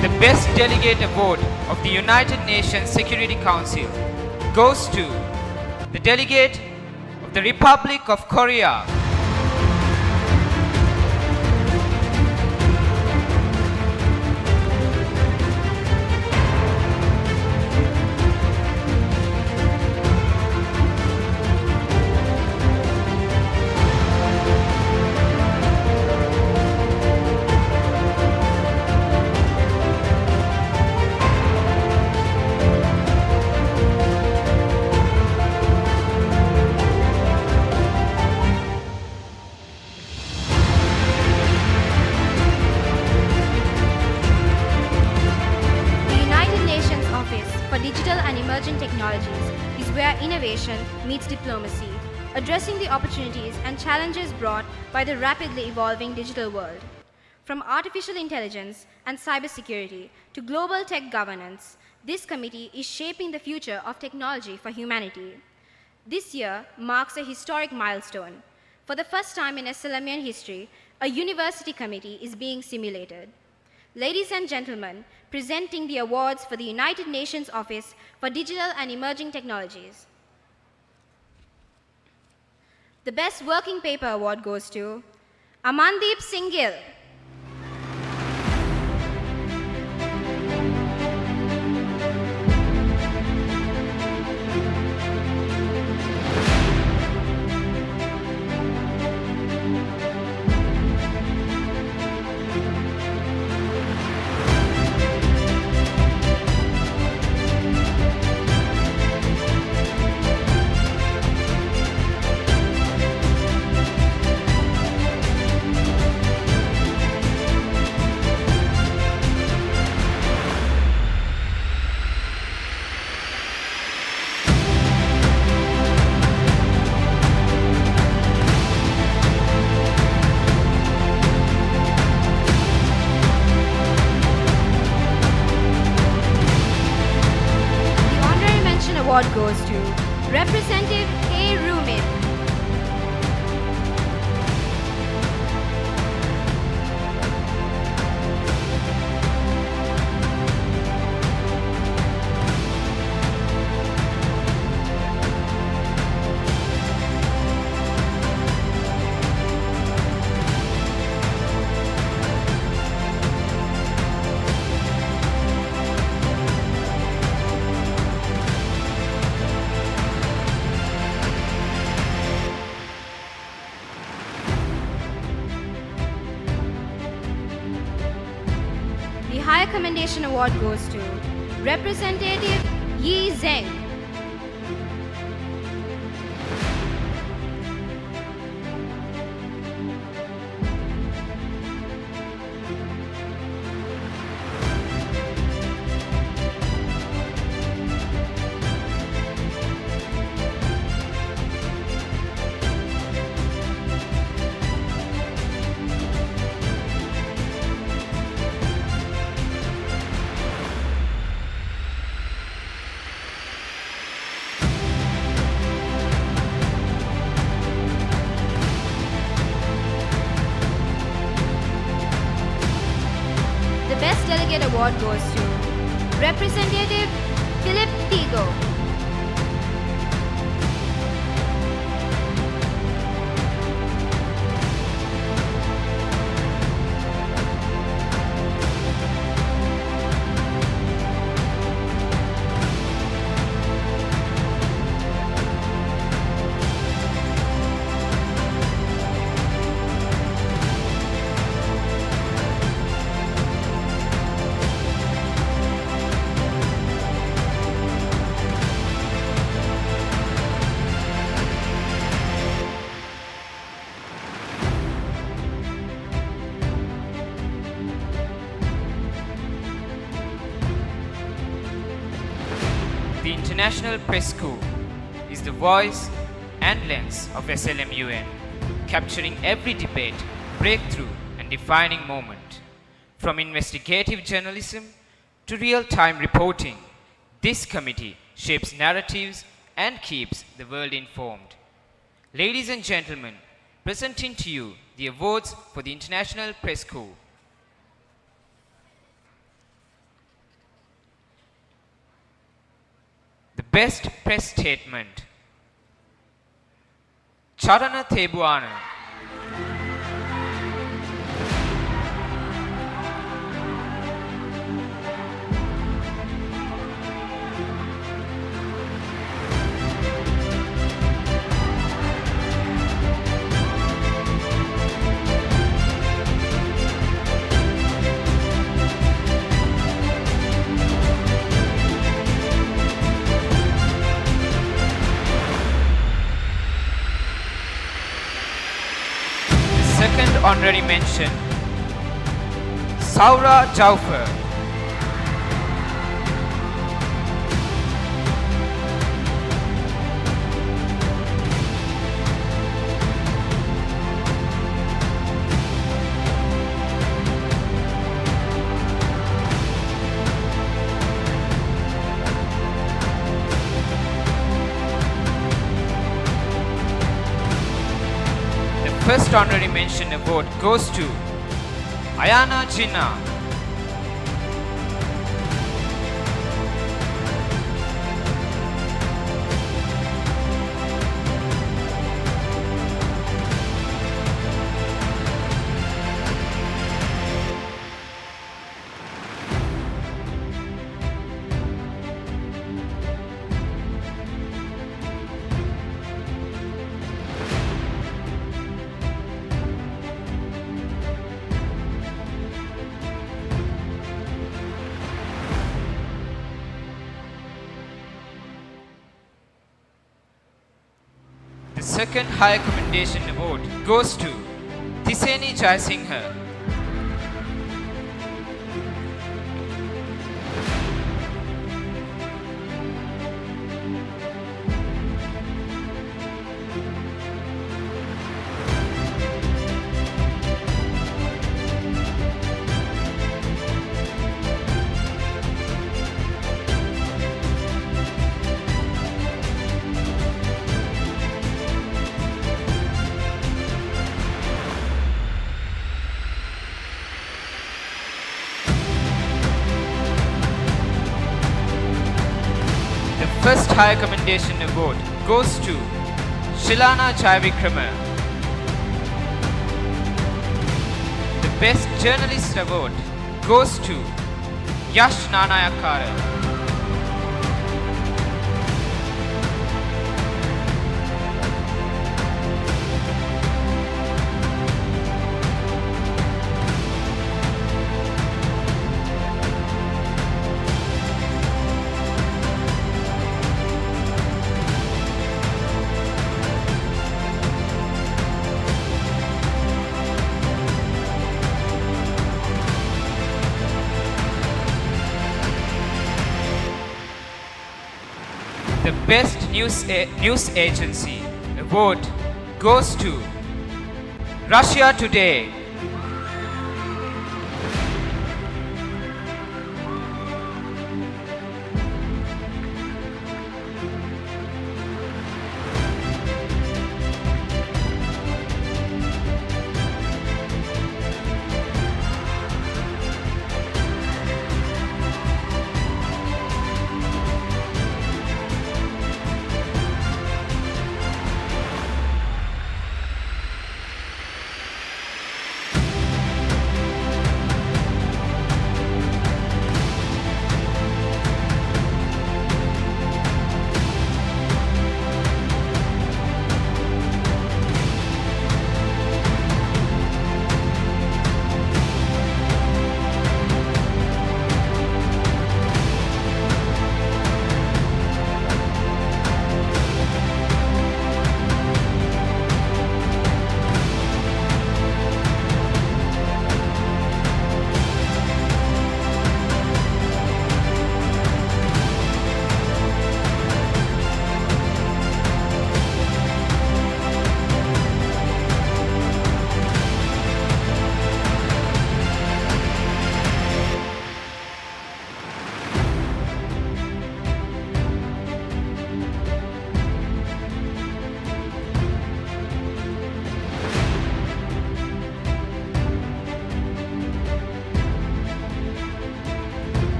The Best Delegate Award of the United Nations Security Council goes to the delegate of the Republic of Korea. The United Nations Office for Digital and Emerging Technologies is where innovation meets diplomacy, addressing the opportunities and challenges brought by the rapidly evolving digital world. From artificial intelligence and cybersecurity to global tech governance, this committee is shaping the future of technology for humanity. This year marks a historic milestone. For the first time in SLMUN history, a university committee is being simulated. Ladies and gentlemen, presenting the awards for the United Nations Office for Digital and Emerging Technologies. The Best Working Paper Award goes to Amandeep Singh Gill. Award goes to Representative A. Rumin. The Higher Commendation Award goes to Representative Yi Zheng. Certificate Award goes to Representative Philip Figo. The International Press Corps is the voice and lens of SLMUN, capturing every debate, breakthrough, and defining moment. From investigative journalism to real-time reporting, this committee shapes narratives and keeps the world informed. Ladies and gentlemen, presenting to you the awards for the International Press Corps. The Best Press Statement. Charana Thebuana. Second honorary mention, Saura Jaufer. First honorary mention award goes to Ayana Jinnah. The second High Commendation Award goes to Thiseni Jaisinghe. First High Commendation Award goes to Shilana Jaivikrama. The Best Journalist Award goes to Yash Nanayakara. The Best News Agency Award goes to Russia Today.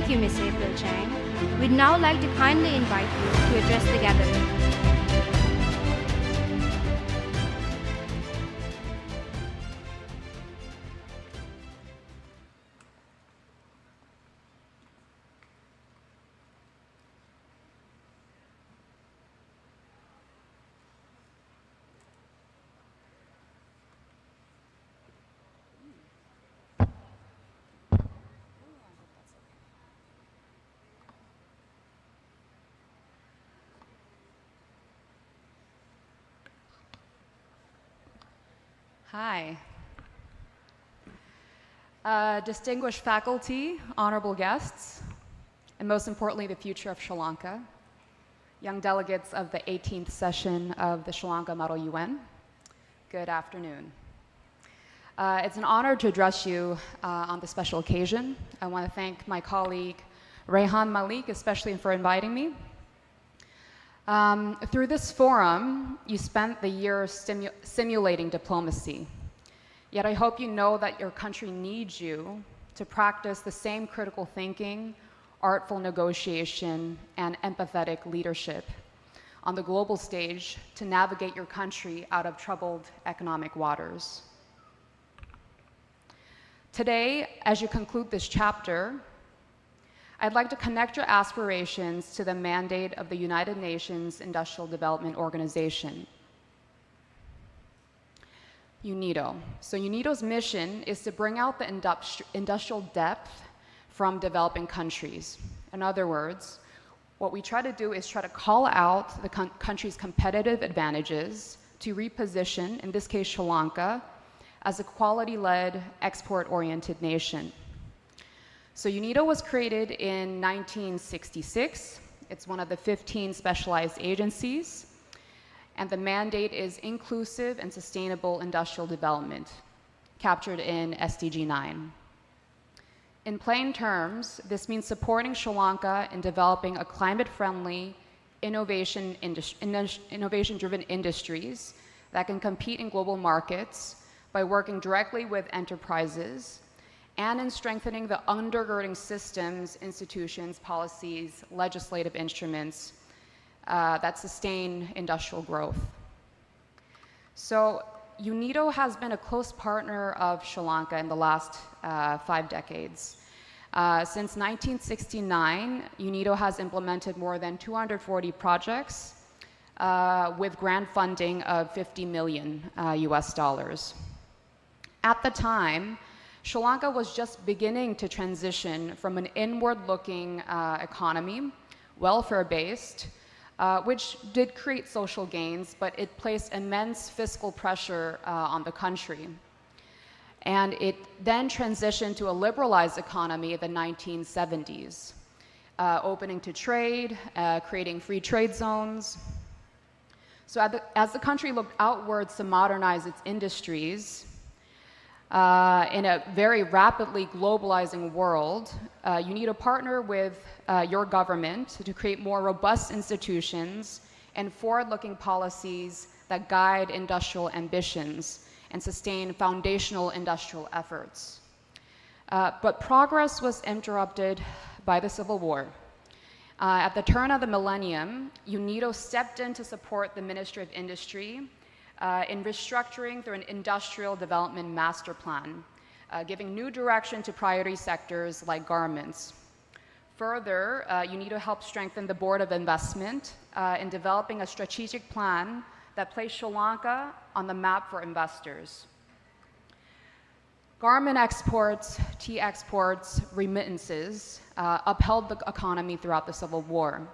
Thank you, Miss April Chang. We'd now like to kindly invite you to address the gathering. Hi. Distinguished faculty, honorable guests, and most importantly, the future of Sri Lanka, young delegates of the 18th session of the Sri Lanka Model UN, good afternoon. It's an honor to address you on this special occasion. I want to thank my colleague Rehan Malik, especially for inviting me. Through this forum, you spent the year simulating diplomacy. Yet I hope you know that your country needs you to practice the same critical thinking, artful negotiation, and empathetic leadership on the global stage to navigate your country out of troubled economic waters. Today, as you conclude this chapter, I'd like to connect your aspirations to the mandate of the United Nations Industrial Development Organization, UNIDO. So UNIDO's mission is to bring out the industrial depth from developing countries. In other words, what we try to do is try to call out the country's competitive advantages to reposition, in this case Sri Lanka, as a quality-led, export-oriented nation. So UNIDO was created in 1966. It's one of the 15 specialized agencies, and the mandate is inclusive and sustainable industrial development, captured in SDG 9. In plain terms, this means supporting Sri Lanka in developing a climate-friendly, innovation-driven industries that can compete in global markets by working directly with enterprises and in strengthening the undergirding systems, institutions, policies, legislative instruments that sustain industrial growth. So UNIDO has been a close partner of Sri Lanka in the last 5 decades. Since 1969, UNIDO has implemented more than 240 projects with grant funding of $50 million US dollars. At the time, Sri Lanka was just beginning to transition from an inward-looking economy, welfare-based, which did create social gains, but it placed immense fiscal pressure on the country. And it then transitioned to a liberalized economy in the 1970s, opening to trade, creating free trade zones. So as the country looked outwards to modernize its industries, in a very rapidly globalizing world, you need to partner with your government to create more robust institutions and forward-looking policies that guide industrial ambitions and sustain foundational industrial efforts. But progress was interrupted by the Civil War. At the turn of the millennium, UNIDO stepped in to support the Ministry of Industry in restructuring through an industrial development master plan, giving new direction to priority sectors like garments. Further, UNIDO helped strengthen the Board of Investment in developing a strategic plan that placed Sri Lanka on the map for investors. Garment exports, tea exports, remittances upheld the economy throughout the Civil War.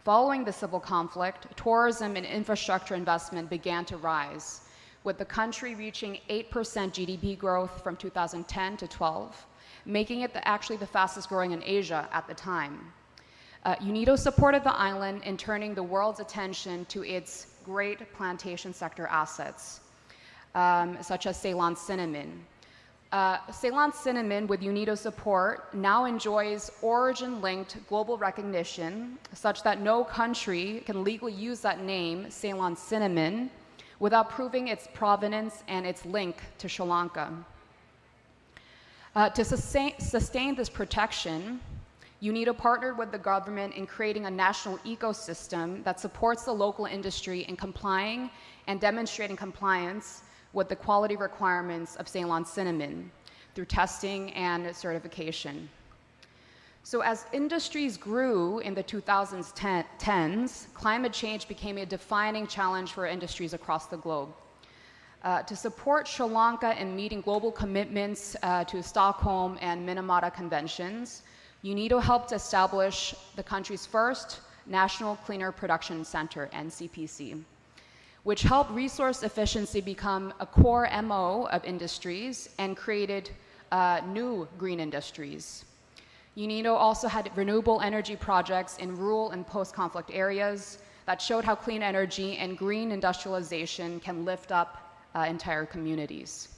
Following the civil conflict, tourism and infrastructure investment began to rise, with the country reaching 8% GDP growth from 2010 to 12, making it actually the fastest growing in Asia at the time. UNIDO supported the island in turning the world's attention to its great plantation sector assets, such as Ceylon cinnamon. Ceylon cinnamon, with UNIDO support, now enjoys origin-linked global recognition such that no country can legally use that name, Ceylon cinnamon, without proving its provenance and its link to Sri Lanka. To sustain this protection, UNIDO partnered with the government in creating a national ecosystem that supports the local industry in complying and demonstrating compliance with the quality requirements of Ceylon cinnamon through testing and certification. So as industries grew in the 2010s, climate change became a defining challenge for industries across the globe. To support Sri Lanka in meeting global commitments to Stockholm and Minamata conventions, UNIDO helped establish the country's first National Cleaner Production Center, NCPC, which helped resource efficiency become a core MO of industries and created new green industries. UNIDO also had renewable energy projects in rural and post-conflict areas that showed how clean energy and green industrialization can lift up entire communities.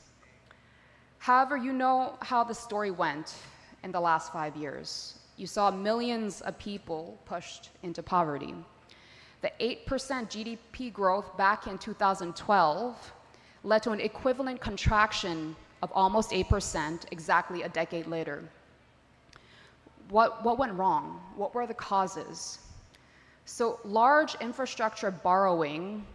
However, you know how the story went in the last 5 years. You saw millions of people pushed into poverty. The 8% GDP growth back in 2012 led to an equivalent contraction of almost 8% exactly a decade later. What went wrong? What were the causes? So large infrastructure borrowing,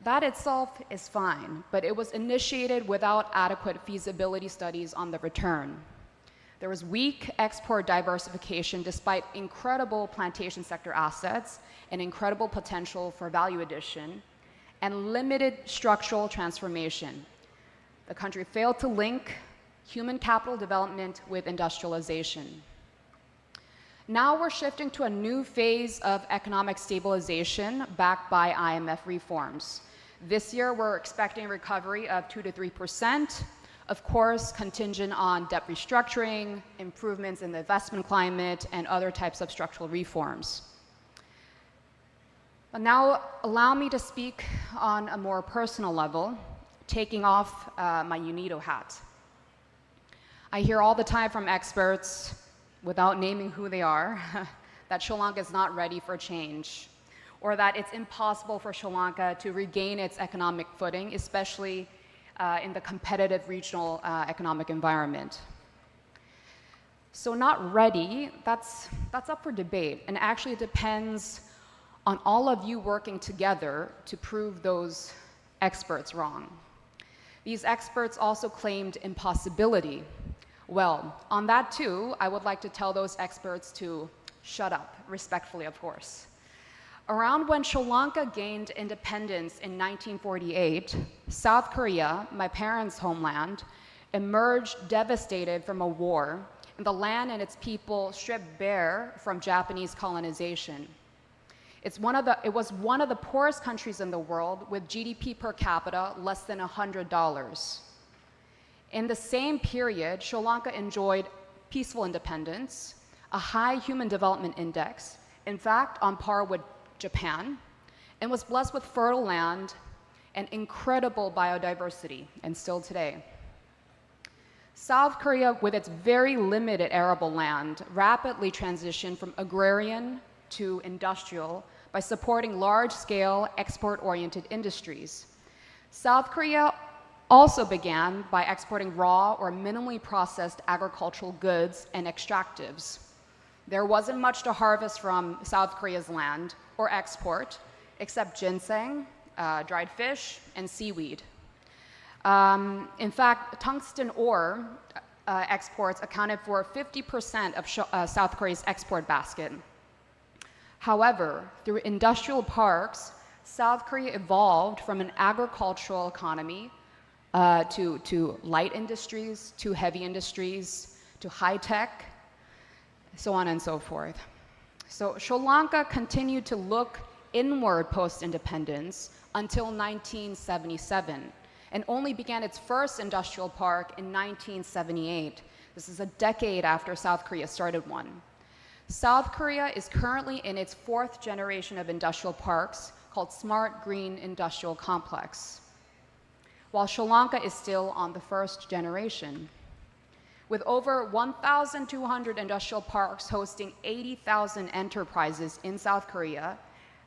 that itself is fine, but it was initiated without adequate feasibility studies on the return. There was weak export diversification despite incredible plantation sector assets and incredible potential for value addition, and limited structural transformation. The country failed to link human capital development with industrialization. Now we're shifting to a new phase of economic stabilization backed by IMF reforms. This year, we're expecting recovery of 2 to 3%, of course, contingent on debt restructuring, improvements in the investment climate, and other types of structural reforms. But now, allow me to speak on a more personal level, taking off my UNIDO hat. I hear all the time from experts, without naming who they are, that Sri Lanka is not ready for change, or that it's impossible for Sri Lanka to regain its economic footing, especially in the competitive regional economic environment. So not ready, that's up for debate, and actually it depends on all of you working together to prove those experts wrong. These experts also claimed impossibility. Well, on that too, I would like to tell those experts to shut up, respectfully, of course. Around when Sri Lanka gained independence in 1948, South Korea, my parents' homeland, emerged devastated from a war, and the land and its people stripped bare from Japanese colonization. It was one of the poorest countries in the world, with GDP per capita less than $100. In the same period, Sri Lanka enjoyed peaceful independence, a high human development index, in fact, on par with Japan, and was blessed with fertile land and incredible biodiversity, and still today. South Korea, with its very limited arable land, rapidly transitioned from agrarian to industrial by supporting large-scale export-oriented industries. South Korea also began by exporting raw or minimally processed agricultural goods and extractives. There wasn't much to harvest from South Korea's land or export, except ginseng, dried fish, and seaweed. In fact, tungsten ore exports accounted for 50% of South Korea's export basket. However, through industrial parks, South Korea evolved from an agricultural economy to light industries, to heavy industries, to high tech, so on and so forth. So Sri Lanka continued to look inward post-independence until 1977, and only began its first industrial park in 1978. This is a decade after South Korea started one. South Korea is currently in its 4th generation of industrial parks called Smart Green Industrial Complex, while Sri Lanka is still on the 1st generation. With over 1,200 industrial parks hosting 80,000 enterprises in South Korea,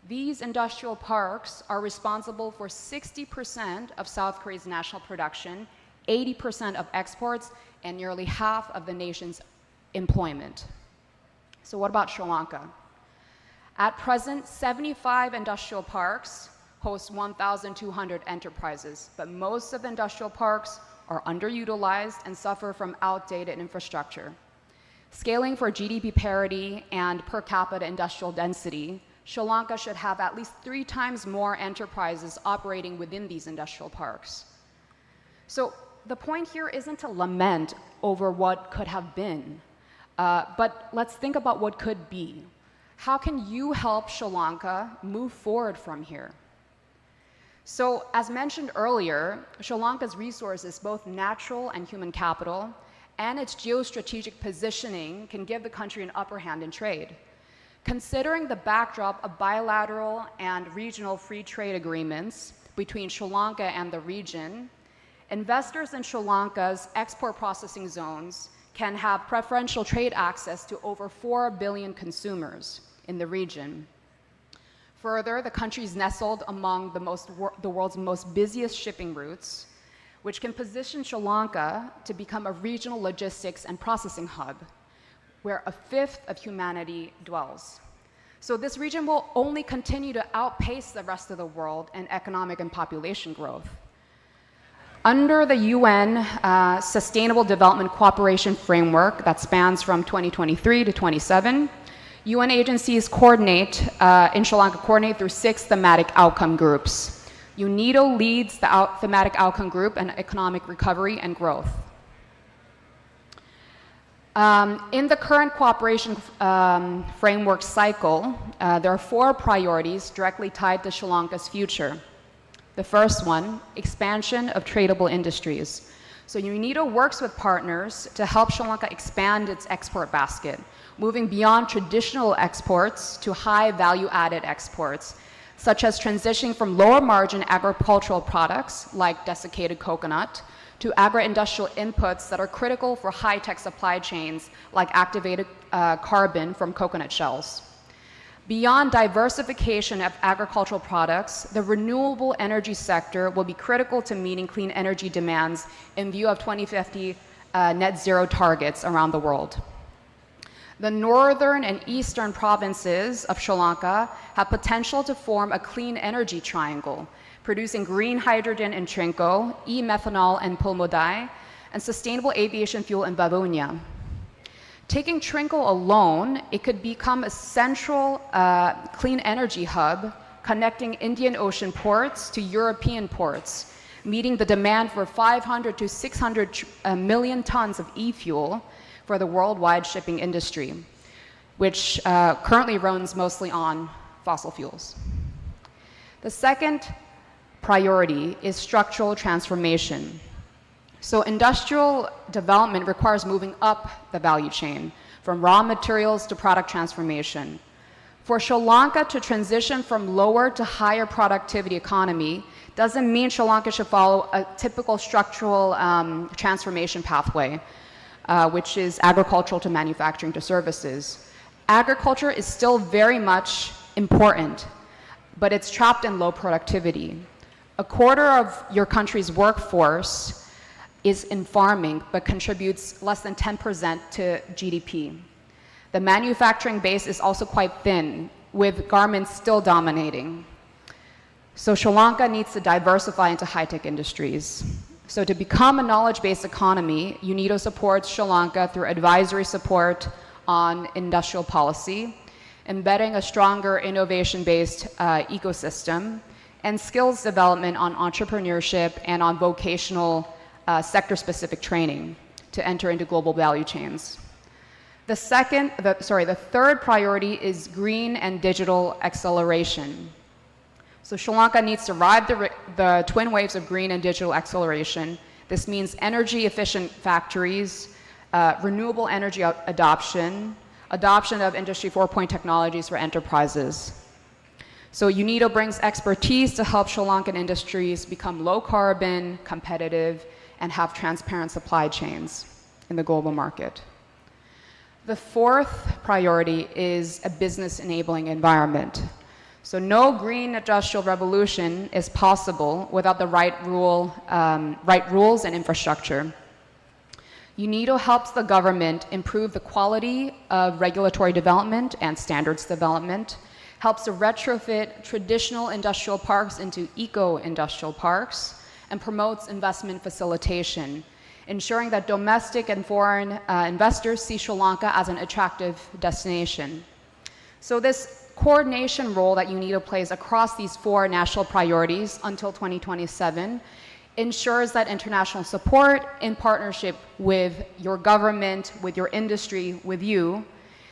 these industrial parks are responsible for 60% of South Korea's national production, 80% of exports, and nearly half of the nation's employment. So what about Sri Lanka? At present, 75 industrial parks host 1,200 enterprises, but most of the industrial parks are underutilized and suffer from outdated infrastructure. Scaling for GDP parity and per capita industrial density, Sri Lanka should have at least 3 times more enterprises operating within these industrial parks. So the point here isn't to lament over what could have been, but let's think about what could be. How can you help Sri Lanka move forward from here? So, as mentioned earlier, Sri Lanka's resources, both natural and human capital, and its geostrategic positioning can give the country an upper hand in trade. Considering the backdrop of bilateral and regional free trade agreements between Sri Lanka and the region, investors in Sri Lanka's export processing zones can have preferential trade access to over 4 billion consumers in the region. Further, the country is nestled among the world's most busiest shipping routes, which can position Sri Lanka to become a regional logistics and processing hub, where 1/5 of humanity dwells. So this region will only continue to outpace the rest of the world in economic and population growth. Under the UN Sustainable Development Cooperation Framework that spans from 2023 to 27, UN agencies in Sri Lanka coordinate through 6 thematic outcome groups. UNIDO leads the thematic outcome group in economic recovery and growth. In the current cooperation framework cycle, there are 4 priorities directly tied to Sri Lanka's future. The first one, expansion of tradable industries. So UNIDO works with partners to help Sri Lanka expand its export basket, moving beyond traditional exports to high value-added exports, such as transitioning from lower margin agricultural products like desiccated coconut to agro-industrial inputs that are critical for high-tech supply chains like activated carbon from coconut shells. Beyond diversification of agricultural products, the renewable energy sector will be critical to meeting clean energy demands in view of 2050 net zero targets around the world. The northern and eastern provinces of Sri Lanka have potential to form a clean energy triangle, producing green hydrogen in Trinco, e-methanol in Pulmodai, and sustainable aviation fuel in Babunya. Taking Trinco alone, it could become a central clean energy hub connecting Indian Ocean ports to European ports, meeting the demand for 500 to 600 million tons of e-fuel for the worldwide shipping industry, which currently runs mostly on fossil fuels. The second priority is structural transformation. So industrial development requires moving up the value chain, from raw materials to product transformation. For Sri Lanka to transition from lower to higher productivity economy doesn't mean Sri Lanka should follow a typical structural transformation pathway, which is agricultural to manufacturing to services. Agriculture is still very much important, but it's trapped in low productivity. 1/4 of your country's workforce is in farming, but contributes less than 10% to GDP. The manufacturing base is also quite thin, with garments still dominating. So Sri Lanka needs to diversify into high-tech industries. So to become a knowledge-based economy, UNIDO supports Sri Lanka through advisory support on industrial policy, embedding a stronger innovation-based ecosystem, and skills development on entrepreneurship and on vocational sector-specific training to enter into global value chains. The third priority is green and digital acceleration. So Sri Lanka needs to ride the twin waves of green and digital acceleration. This means energy-efficient factories, renewable energy adoption of Industry 4.0 technologies for enterprises. So UNIDO brings expertise to help Sri Lankan industries become low carbon, competitive, and have transparent supply chains in the global market. The fourth priority is a business enabling environment. So no green industrial revolution is possible without the right rules and infrastructure. UNIDO helps the government improve the quality of regulatory development and standards development, helps to retrofit traditional industrial parks into eco-industrial parks, and promotes investment facilitation, ensuring that domestic and foreign investors see Sri Lanka as an attractive destination. So this coordination role that UNIDO plays across these 4 national priorities until 2027 ensures that international support in partnership with your government, with your industry, with you,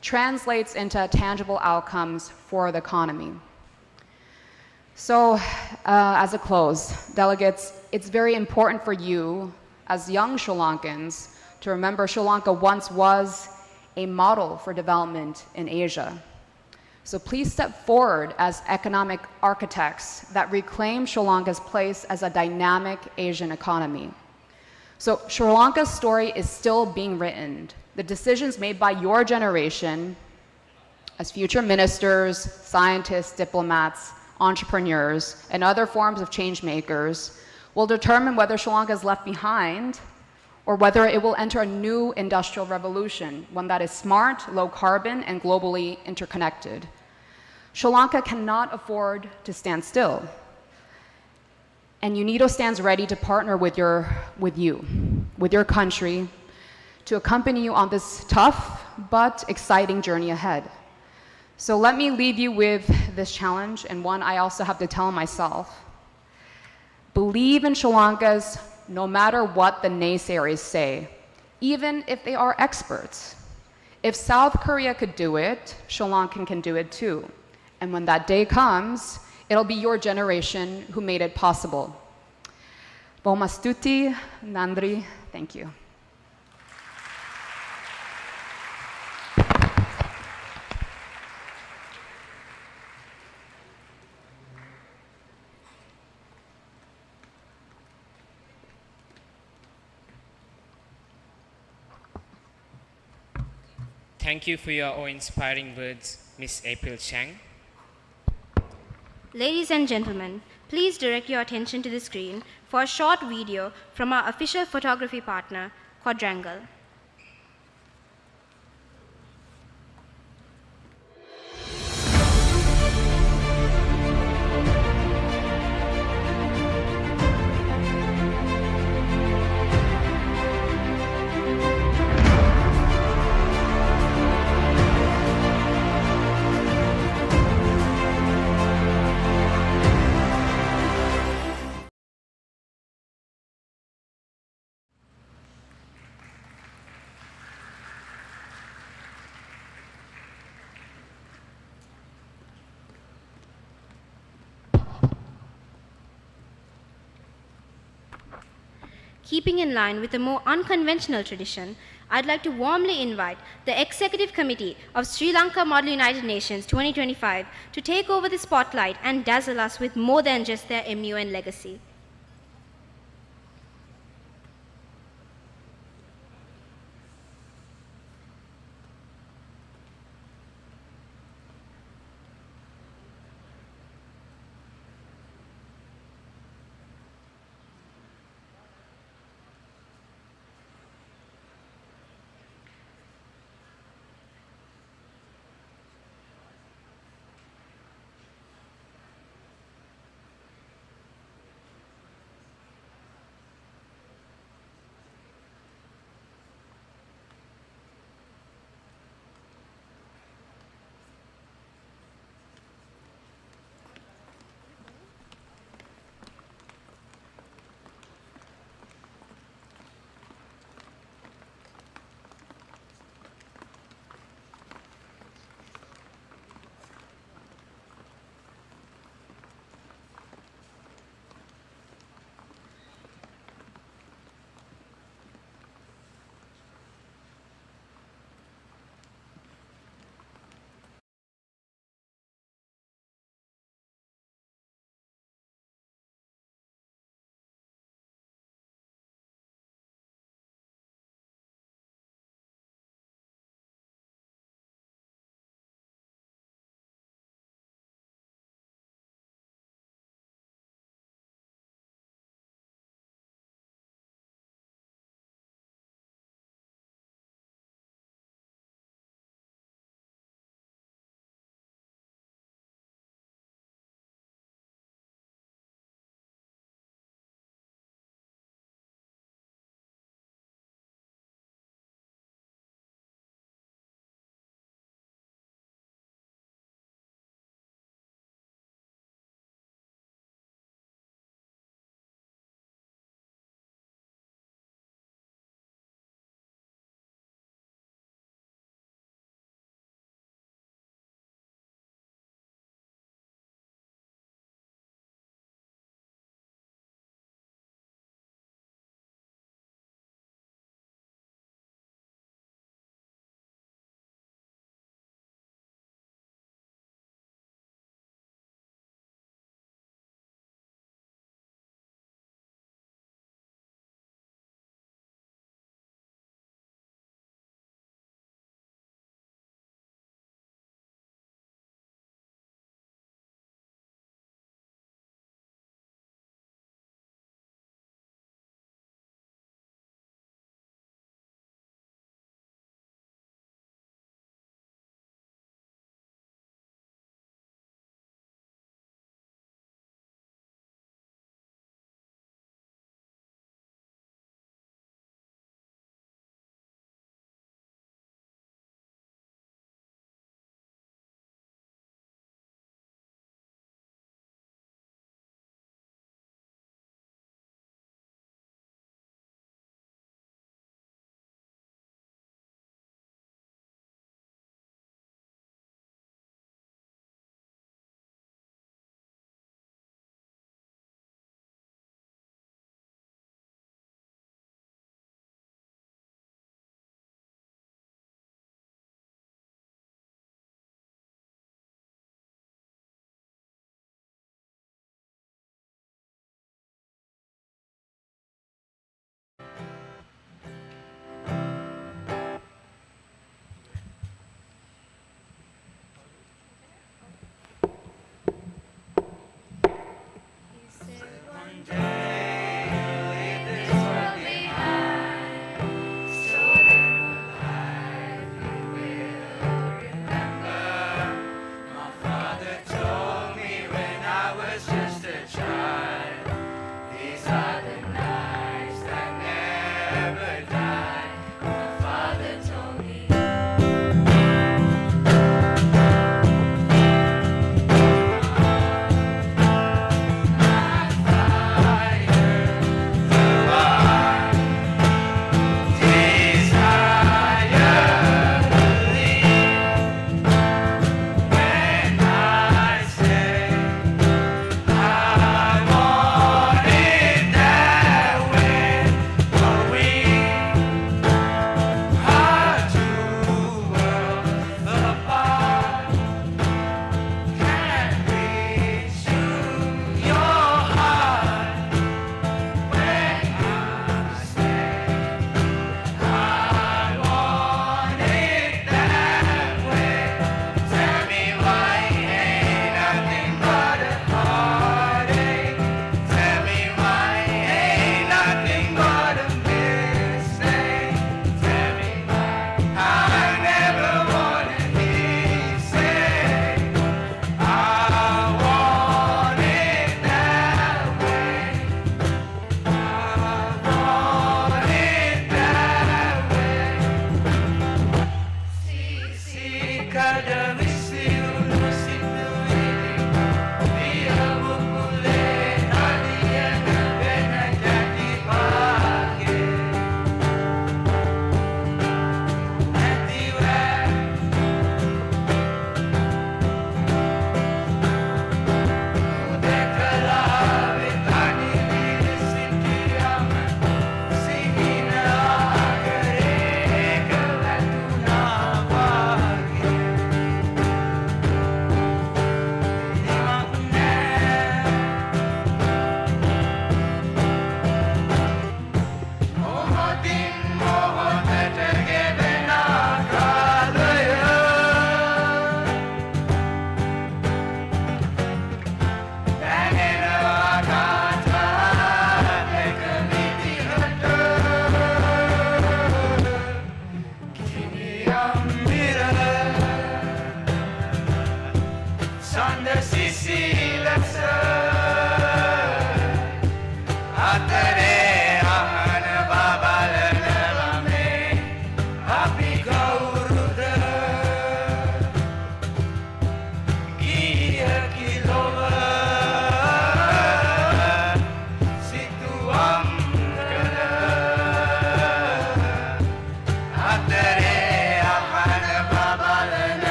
translates into tangible outcomes for the economy. So, as a close, delegates, it's very important for you as young Sri Lankans to remember Sri Lanka once was a model for development in Asia. So please step forward as economic architects that reclaim Sri Lanka's place as a dynamic Asian economy. So Sri Lanka's story is still being written. The decisions made by your generation as future ministers, scientists, diplomats, entrepreneurs, and other forms of change makers will determine whether Sri Lanka is left behind or whether it will enter a new industrial revolution, one that is smart, low carbon, and globally interconnected. Sri Lanka cannot afford to stand still. And UNIDO stands ready to partner with your country, to accompany you on this tough but exciting journey ahead. So let me leave you with this challenge, and one I also have to tell myself. Believe in Sri Lanka's no matter what the naysayers say, even if they are experts. If South Korea could do it, Sri Lankan can do it too. And when that day comes, it'll be your generation who made it possible. Bomastuti, Nandri, thank you. Thank you for your awe-inspiring words, Miss April Chang. Ladies and gentlemen, please direct your attention to the screen for a short video from our official photography partner, Quadrangle. Keeping in line with a more unconventional tradition, I'd like to warmly invite the Executive Committee of Sri Lanka Model United Nations 2025 to take over the spotlight and dazzle us with more than just their MUN legacy.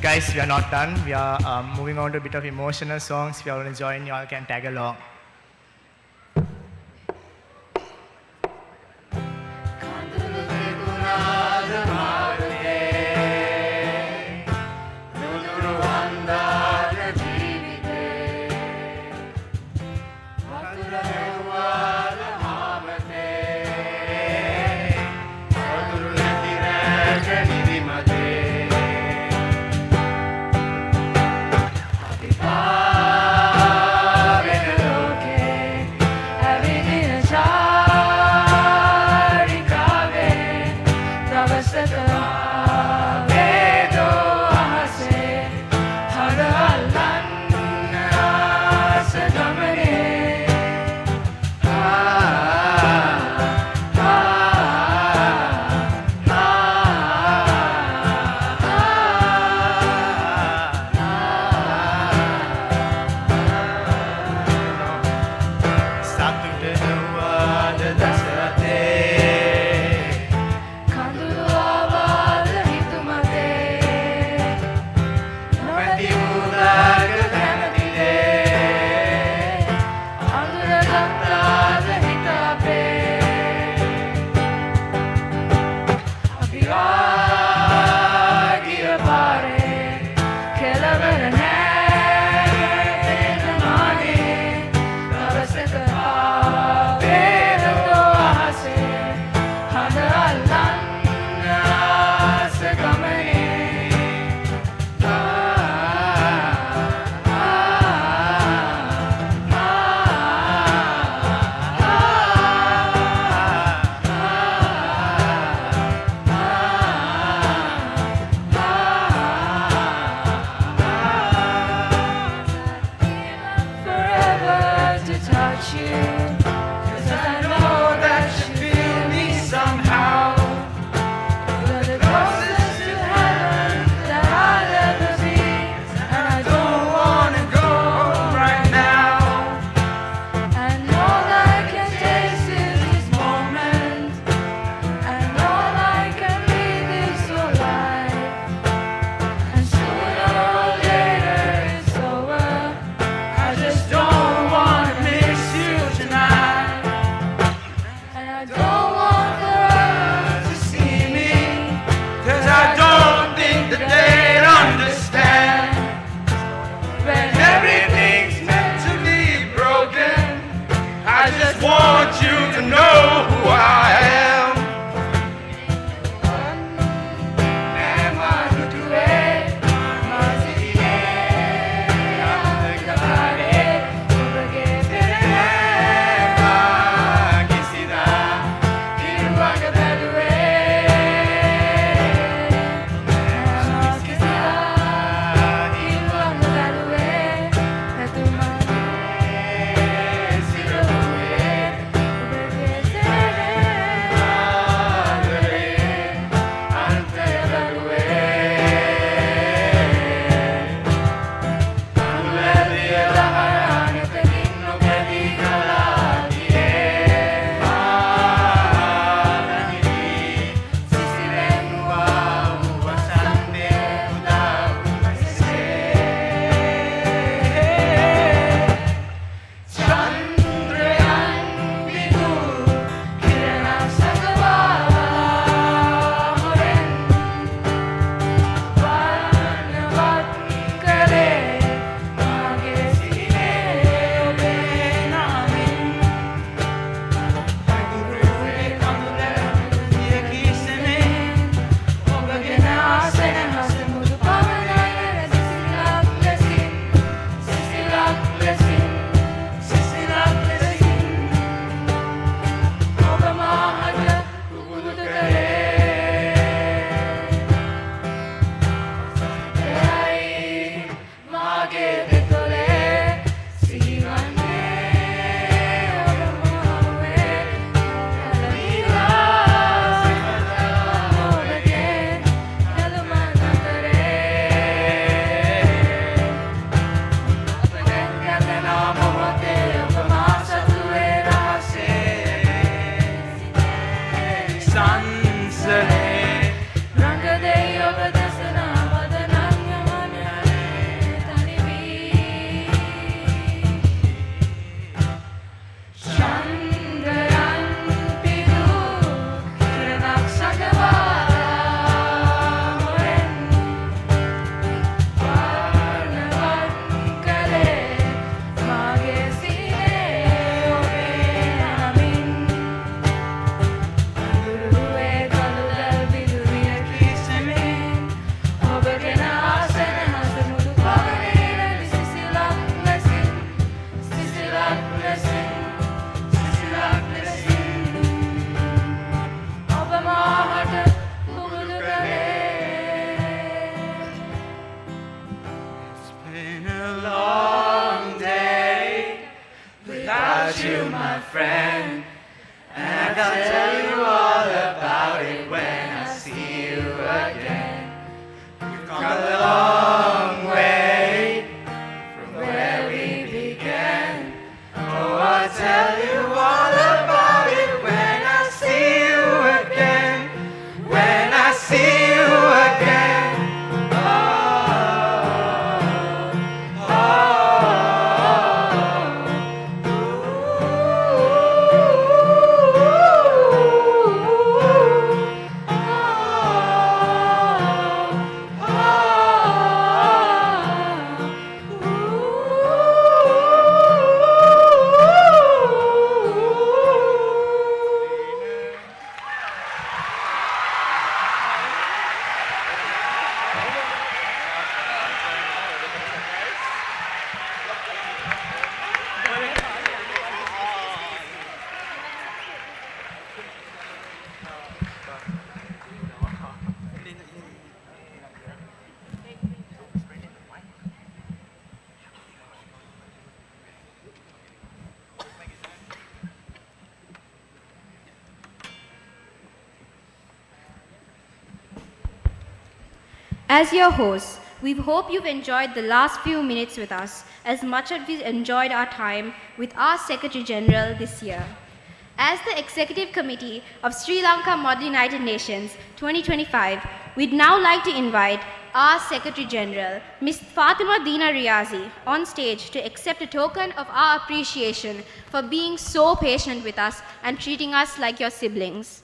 Guys, we are not done. We are moving on to a bit of emotional songs. If you all want to join, you all can tag along. Kandulu friend. And I'll tell you all about it when I see you again. We've come a long way from where we began. Oh, I'll tell you all about it when I see you again. When I see you again. As your hosts, we hope you've enjoyed the last few minutes with us as much as we enjoyed our time with our Secretary General this year. As the Executive Committee of Sri Lanka Model United Nations 2025, we'd now like to invite our Secretary General, Ms. Fatima Dina Riazi, on stage to accept a token of our appreciation for being so patient with us and treating us like your siblings.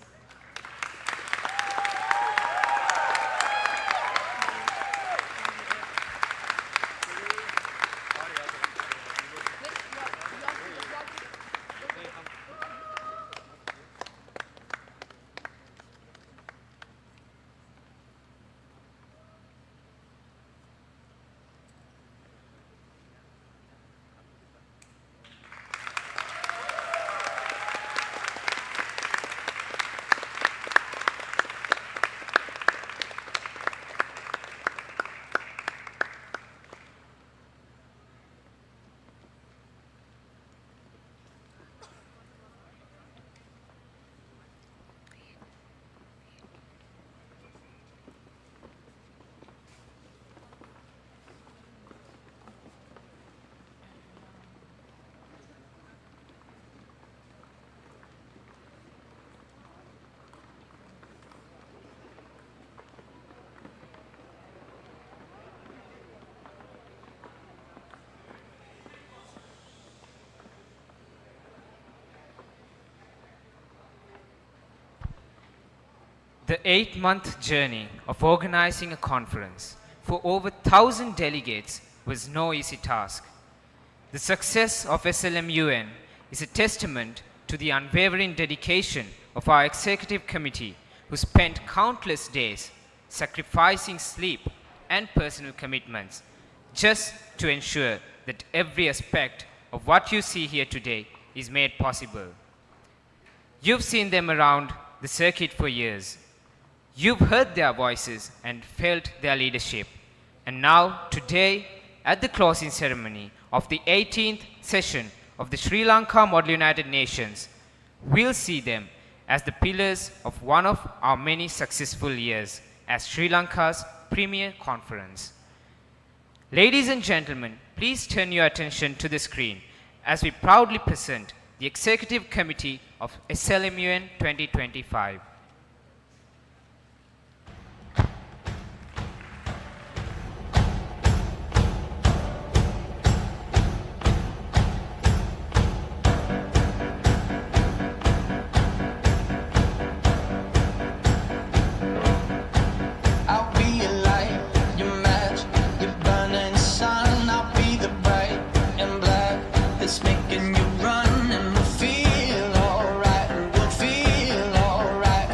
The 8-month journey of organizing a conference for over 1,000 delegates was no easy task. The success of SLMUN is a testament to the unwavering dedication of our executive committee, who spent countless days sacrificing sleep and personal commitments just to ensure that every aspect of what you see here today is made possible. You've seen them around the circuit for years. You've heard their voices and felt their leadership. And now, today, at the closing ceremony of the 18th session of the Sri Lanka Model United Nations, we'll see them as the pillars of one of our many successful years as Sri Lanka's premier conference. Ladies and gentlemen, please turn your attention to the screen as we proudly present the Executive Committee of SLMUN 2025. I'll be your light, your match, your burning sun. I'll be the bright and black that's making you run, and we'll feel alright. We'll feel alright.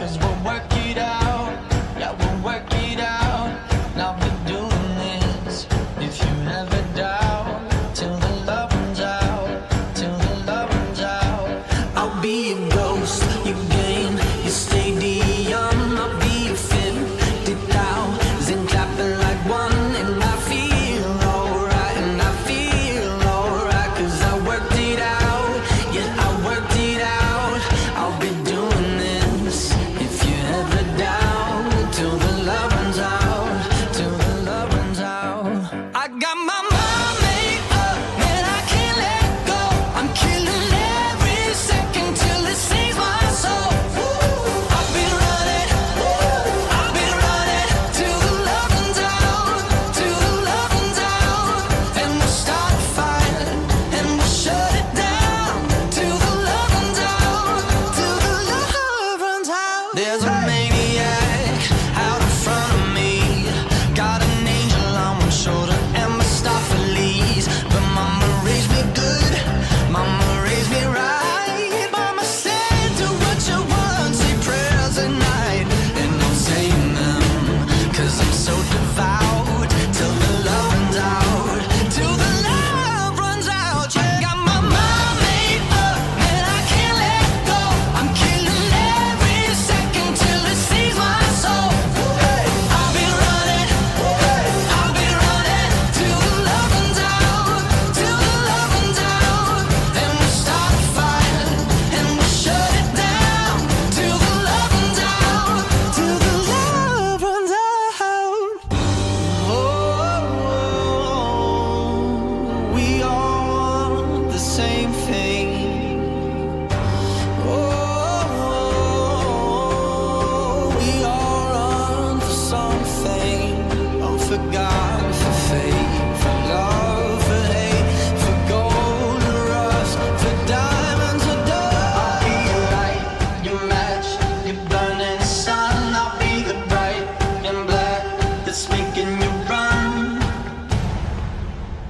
God, for fate, for love, for hate, for gold and rust, for diamonds or dust. I'll be your light, your match, your burning sun. I'll be the bright and black that's making you run.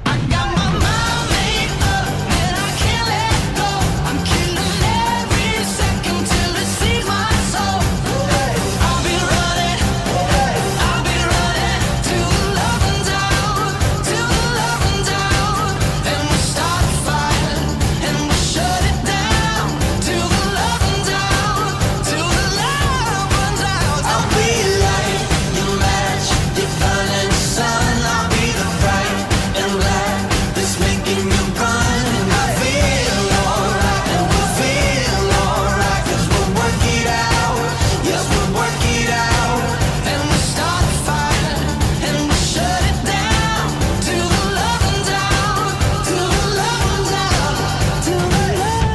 I got my mind made up and I can't let go. I'm killing every second till it sees my soul. I'll be running to the love and down, to the love and down. And we'll start a fire and we'll shut it down. To the love and down, to the love and down. I'll be your light, your match, your burning sun. I'll be the bright and black that's making you run. I feel alright and we'll feel alright 'cause we'll work it out. Yes, we'll work it out. And we'll start a fire and we'll shut it down. To the love and down, to the love and down, to the love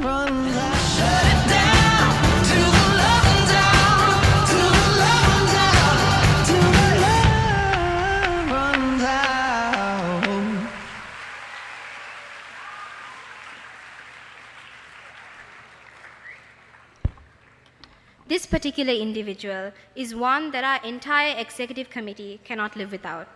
runs out. Shut it down. To the love and down, to the love and down, to the love runs out. This particular individual is one that our entire executive committee cannot live without.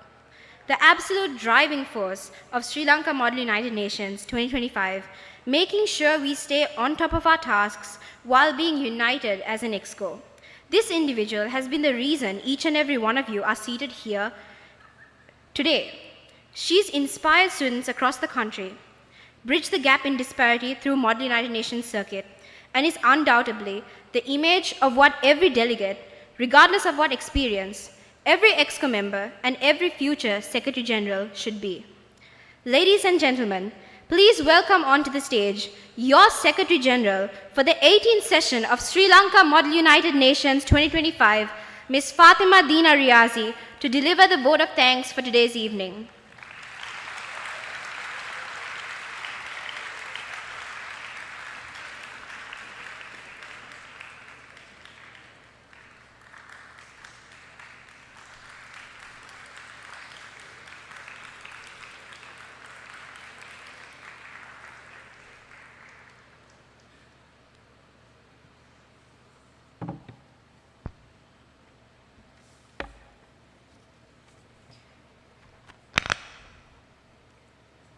The absolute driving force of Sri Lanka Model United Nations 2025, making sure we stay on top of our tasks while being united as an EXCO. This individual has been the reason each and every one of you are seated here today. She's inspired students across the country, bridged the gap in disparity through Model United Nations circuit, and is undoubtedly the image of what every delegate, regardless of what experience, every EXCO member and every future Secretary General should be. Ladies and gentlemen, please welcome onto the stage your Secretary General for the 18th session of Sri Lanka Model United Nations 2025, Ms. Fatima Dina Riazi, to deliver the vote of thanks for today's evening.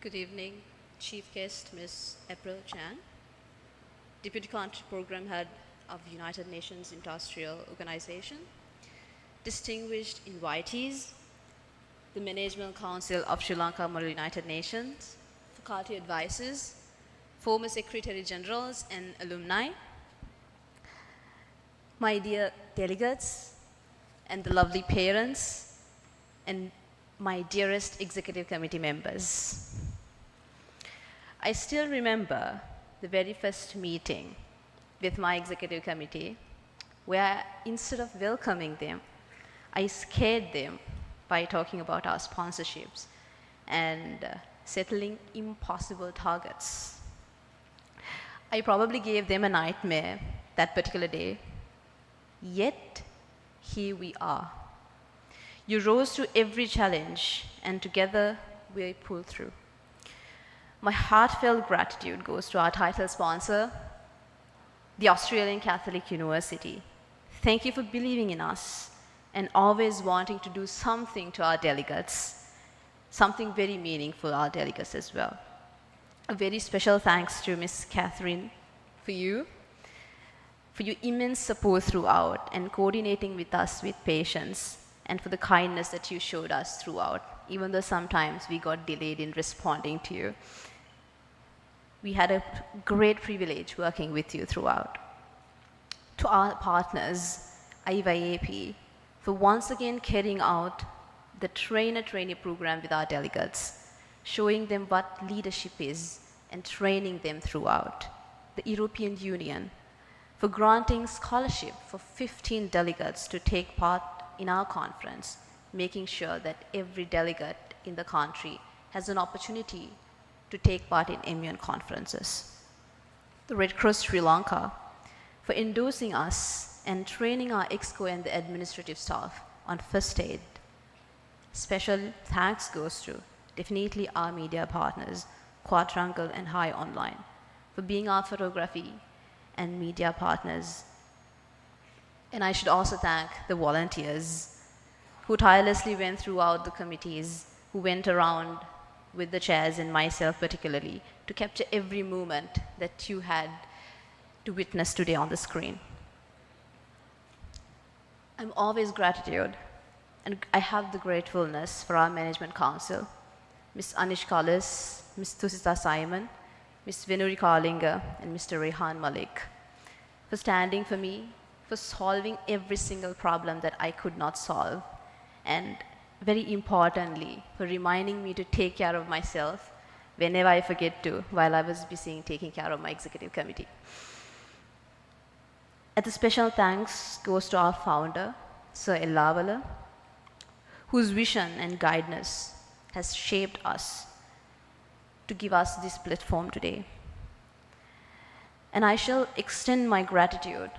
Good evening, Chief Guest Ms. April Chan, Deputy Country Program Head of United Nations Industrial Organization, distinguished invitees, the Management Council of Sri Lanka Model United Nations, faculty advisors, former Secretary Generals and alumni, my dear delegates and the lovely parents, and my dearest executive committee members. I still remember the very first meeting with my executive committee where instead of welcoming them, I scared them by talking about our sponsorships and settling impossible targets. I probably gave them a nightmare that particular day, yet here we are. You rose to every challenge, and together we pulled through. My heartfelt gratitude goes to our title sponsor, the Australian Catholic University. Thank you for believing in us and always wanting to do something to our delegates, something very meaningful to our delegates as well. A very special thanks to Ms. Catherine for your immense support throughout and coordinating with us with patience, and for the kindness that you showed us throughout, even though sometimes we got delayed in responding to you. We had a great privilege working with you throughout. To our partners, IVAP, for once again carrying out the trainer-trainee program with our delegates, showing them what leadership is and training them throughout. The European Union, for granting scholarship for 15 delegates to take part in our conference, making sure that every delegate in the country has an opportunity to take part in SLMUN conferences. The Red Cross Sri Lanka, for endorsing us and training our EXCO and the administrative staff on first aid, Special thanks goes to definitely our media partners, Quadrangle and High Online, for being our photography and media partners. And I should also thank the volunteers who tirelessly went throughout the committees, who went around with the chairs and myself particularly to capture every moment that you had to witness today on the screen. I'm always gratitude, and I have the gratefulness for our Management Council, Ms. Anish Kallis, Ms. Thusita Simon, Ms. Vinuri Karlinga, and Mr. Rehan Malik, for standing for me, for solving every single problem that I could not solve, and very importantly, for reminding me to take care of myself whenever I forget to, while I was busy taking care of my executive committee. And the special thanks goes to our founder, Sir Ellavala, whose vision and guidance has shaped us to give us this platform today. And I shall extend my gratitude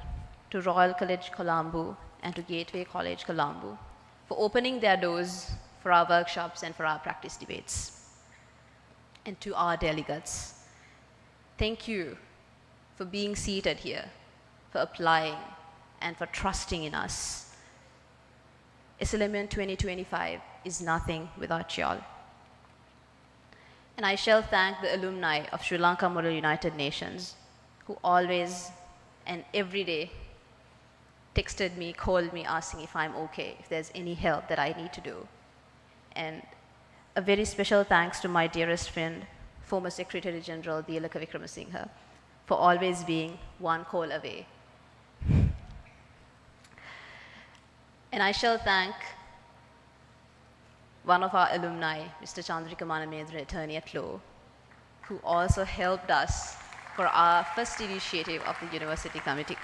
to Royal College Colombo and to Gateway College Colombo for opening their doors for our workshops and for our practice debates. And to our delegates, thank you for being seated here, for applying, and for trusting in us. SLMUN 2025 is nothing without y'all. And I shall thank the alumni of Sri Lanka Model United Nations, who always and every day texted me, called me, asking if I'm okay, if there's any help that I need to do. And a very special thanks to my dearest friend, former Secretary General Dilaka Wickramasinghe, for always being one call away. And I shall thank one of our alumni, Mr. Chandrika Manamedra, attorney at law, who also helped us for our first initiative of the university committee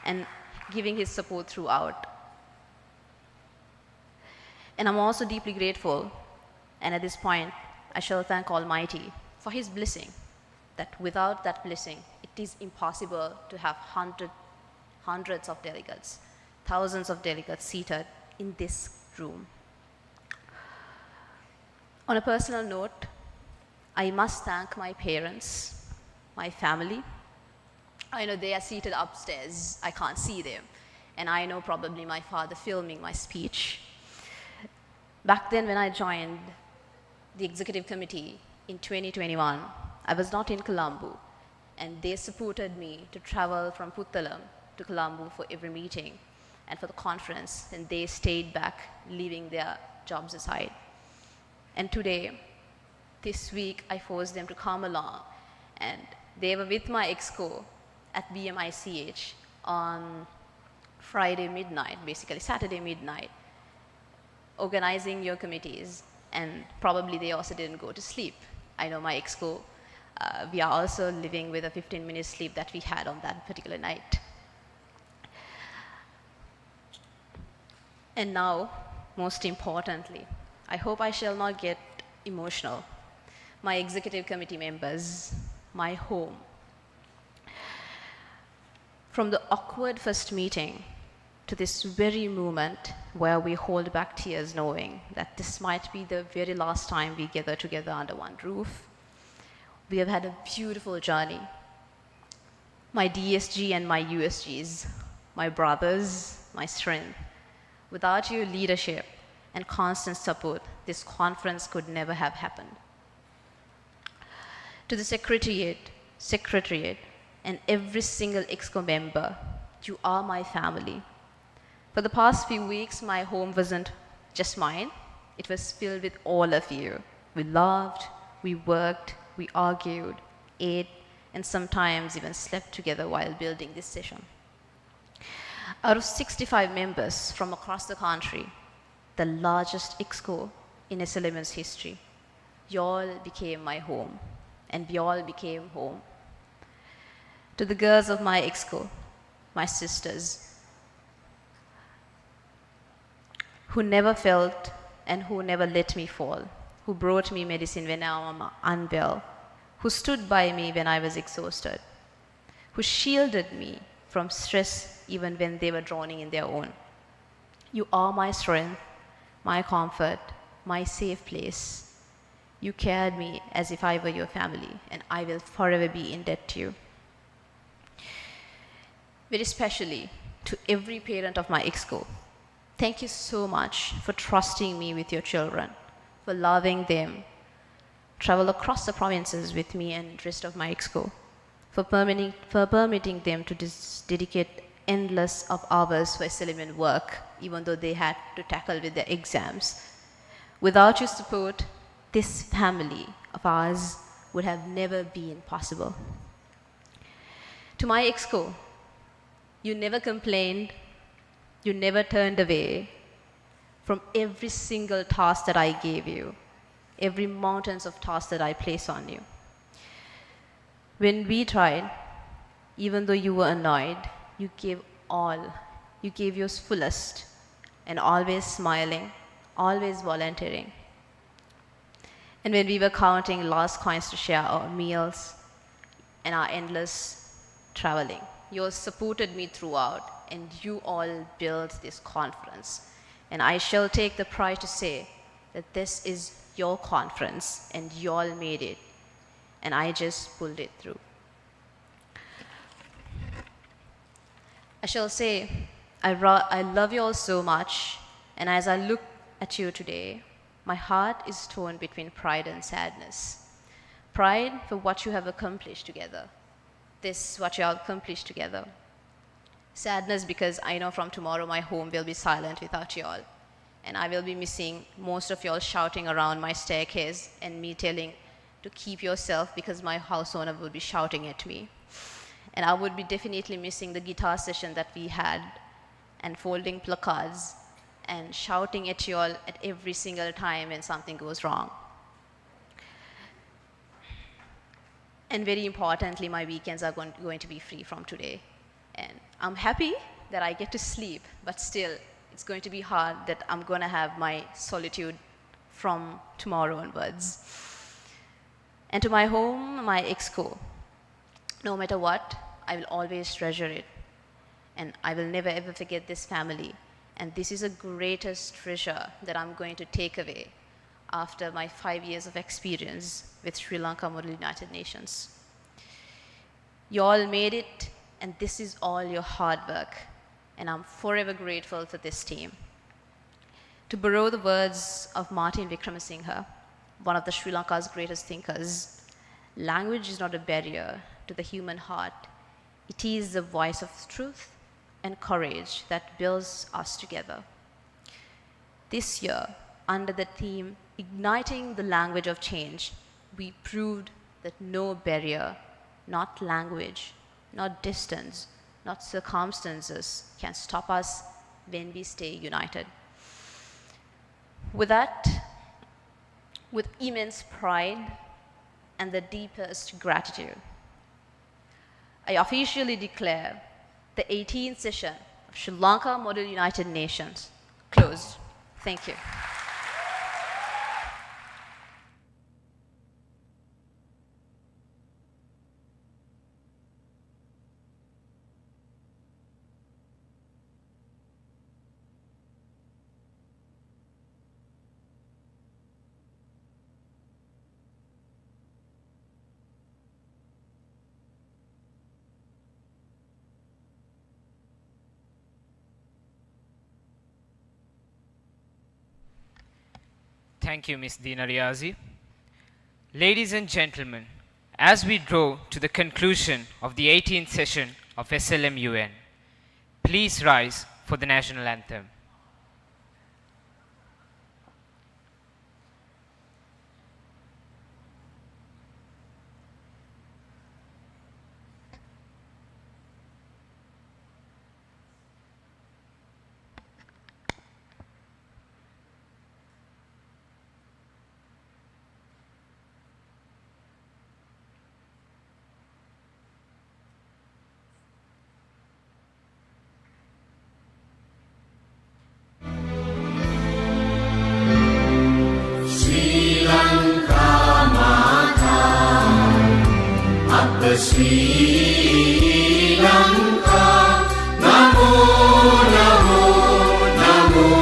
and giving his support throughout. And I'm also deeply grateful, and at this point, I shall thank Almighty for his blessing, that without that blessing, it is impossible to have hundreds of delegates, thousands of delegates seated in this room. On a personal note, I must thank my parents, my family. I know they are seated upstairs, I can't see them. And I know probably my father filming my speech. Back then when I joined the executive committee in 2021, I was not in Colombo, and they supported me to travel from Puttalam to Colombo for every meeting and for the conference, and they stayed back, leaving their jobs aside. And today, this week, I forced them to come along, and they were with my exco at BMICH on Friday midnight, basically Saturday midnight, organizing your committees, and probably they also didn't go to sleep. I know my exco, we are also living with a 15-minute sleep that we had on that particular night. And now, most importantly, I hope I shall not get emotional. My executive committee members, my home. From the awkward first meeting to this very moment where we hold back tears knowing that this might be the very last time we gather together under one roof, we have had a beautiful journey. My DSG and my USGs, my brothers, my strength. Without your leadership and constant support, this conference could never have happened. To the secretariat, and every single EXCO member, you are my family. For the past few weeks, my home wasn't just mine. It was filled with all of you. We loved, we worked, we argued, ate, and sometimes even slept together while building this session. Out of 65 members from across the country, the largest EXCO in SLMUN's history, y'all became my home, and we all became home. To the girls of my EXCO, my sisters, who never felt and who never let me fall, who brought me medicine when I was unwell, who stood by me when I was exhausted, who shielded me from stress even when they were drowning in their own. You are my strength, my comfort, my safe place. You cared me as if I were your family, and I will forever be in debt to you. Very especially to every parent of my exco, thank you so much for trusting me with your children, for loving them, travel across the provinces with me and the rest of my exco, for permitting them to dedicate endless of hours for SLMUN work, even though they had to tackle with their exams. Without your support, this family of ours would have never been possible. To my exco, you never complained, you never turned away from every single task that I gave you, every mountains of tasks that I place on you. When we tried, even though you were annoyed, you gave all, you gave your fullest, and always smiling, always volunteering. And when we were counting last coins to share our meals and our endless traveling, you supported me throughout, and you all built this conference. And I shall take the pride to say that this is your conference, and you all made it, and I just pulled it through. I shall say, I love you all so much, and as I look at you today, my heart is torn between pride and sadness. Pride for what you have accomplished together. This, what you have accomplished together. Sadness because I know from tomorrow my home will be silent without you all. And I will be missing most of you all shouting around my staircase and me telling to keep yourself because my house owner will be shouting at me. And I would be definitely missing the guitar session that we had and folding placards and shouting at you all at every single time when something goes wrong. And very importantly, my weekends are going to be free from today. And I'm happy that I get to sleep, but still, it's going to be hard that I'm going to have my solitude from tomorrow onwards. And to my home, my exco, no matter what, I will always treasure it. And I will never ever forget this family. And this is the greatest treasure that I'm going to take away after my 5 years of experience with Sri Lanka Model United Nations. You all made it, and this is all your hard work. And I'm forever grateful for this team. To borrow the words of Martin Wickramasinghe, one of the Sri Lanka's greatest thinkers, language is not a barrier to the human heart. It is the voice of truth and courage that builds us together. This year, under the theme, Igniting the Language of Change, we proved that no barrier, not language, not distance, not circumstances can stop us when we stay united. With that, with immense pride and the deepest gratitude, I officially declare the 18th session of Sri Lanka Model United Nations closed. Thank you. Thank you, Ms. Dina Riazi. Ladies and gentlemen, as we draw to the conclusion of the 18th session of SLMUN, please rise for the national anthem. Sri Lanka, Namo, Namo, Namo.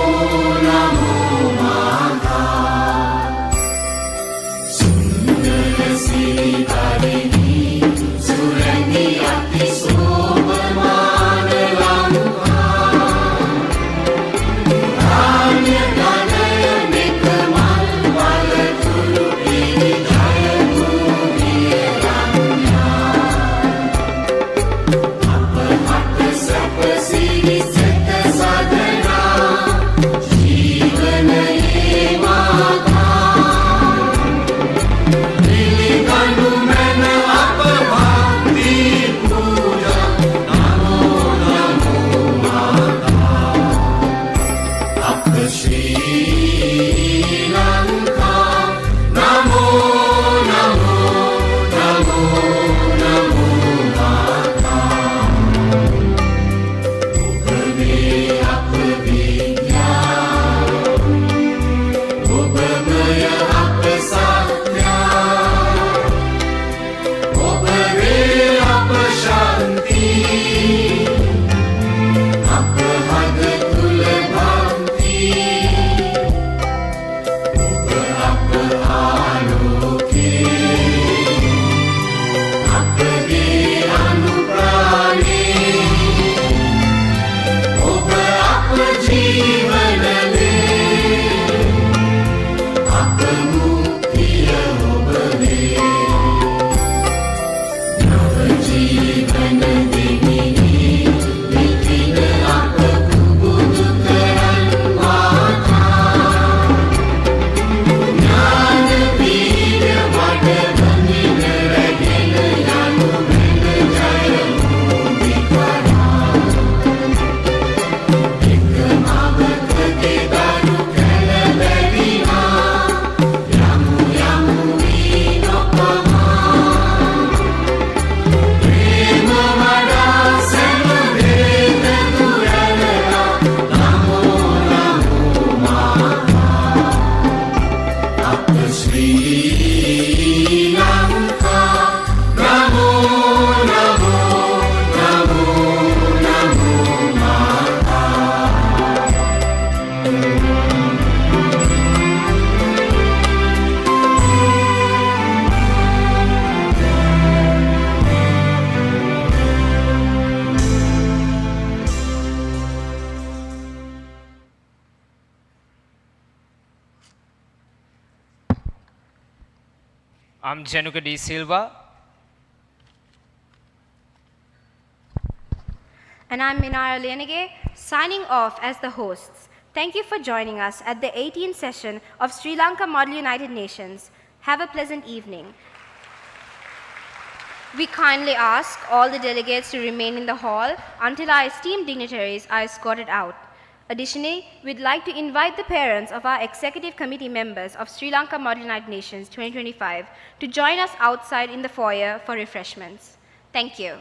I'm Januka D. Silva. And I'm Minara Lianage, signing off as the hosts. Thank you for joining us at the 18th session of Sri Lanka Model United Nations. Have a pleasant evening. We kindly ask all the delegates to remain in the hall until our esteemed dignitaries are escorted out. Additionally, we'd like to invite the parents of our executive committee members of Sri Lanka Model United Nations 2025 to join us outside in the foyer for refreshments. Thank you.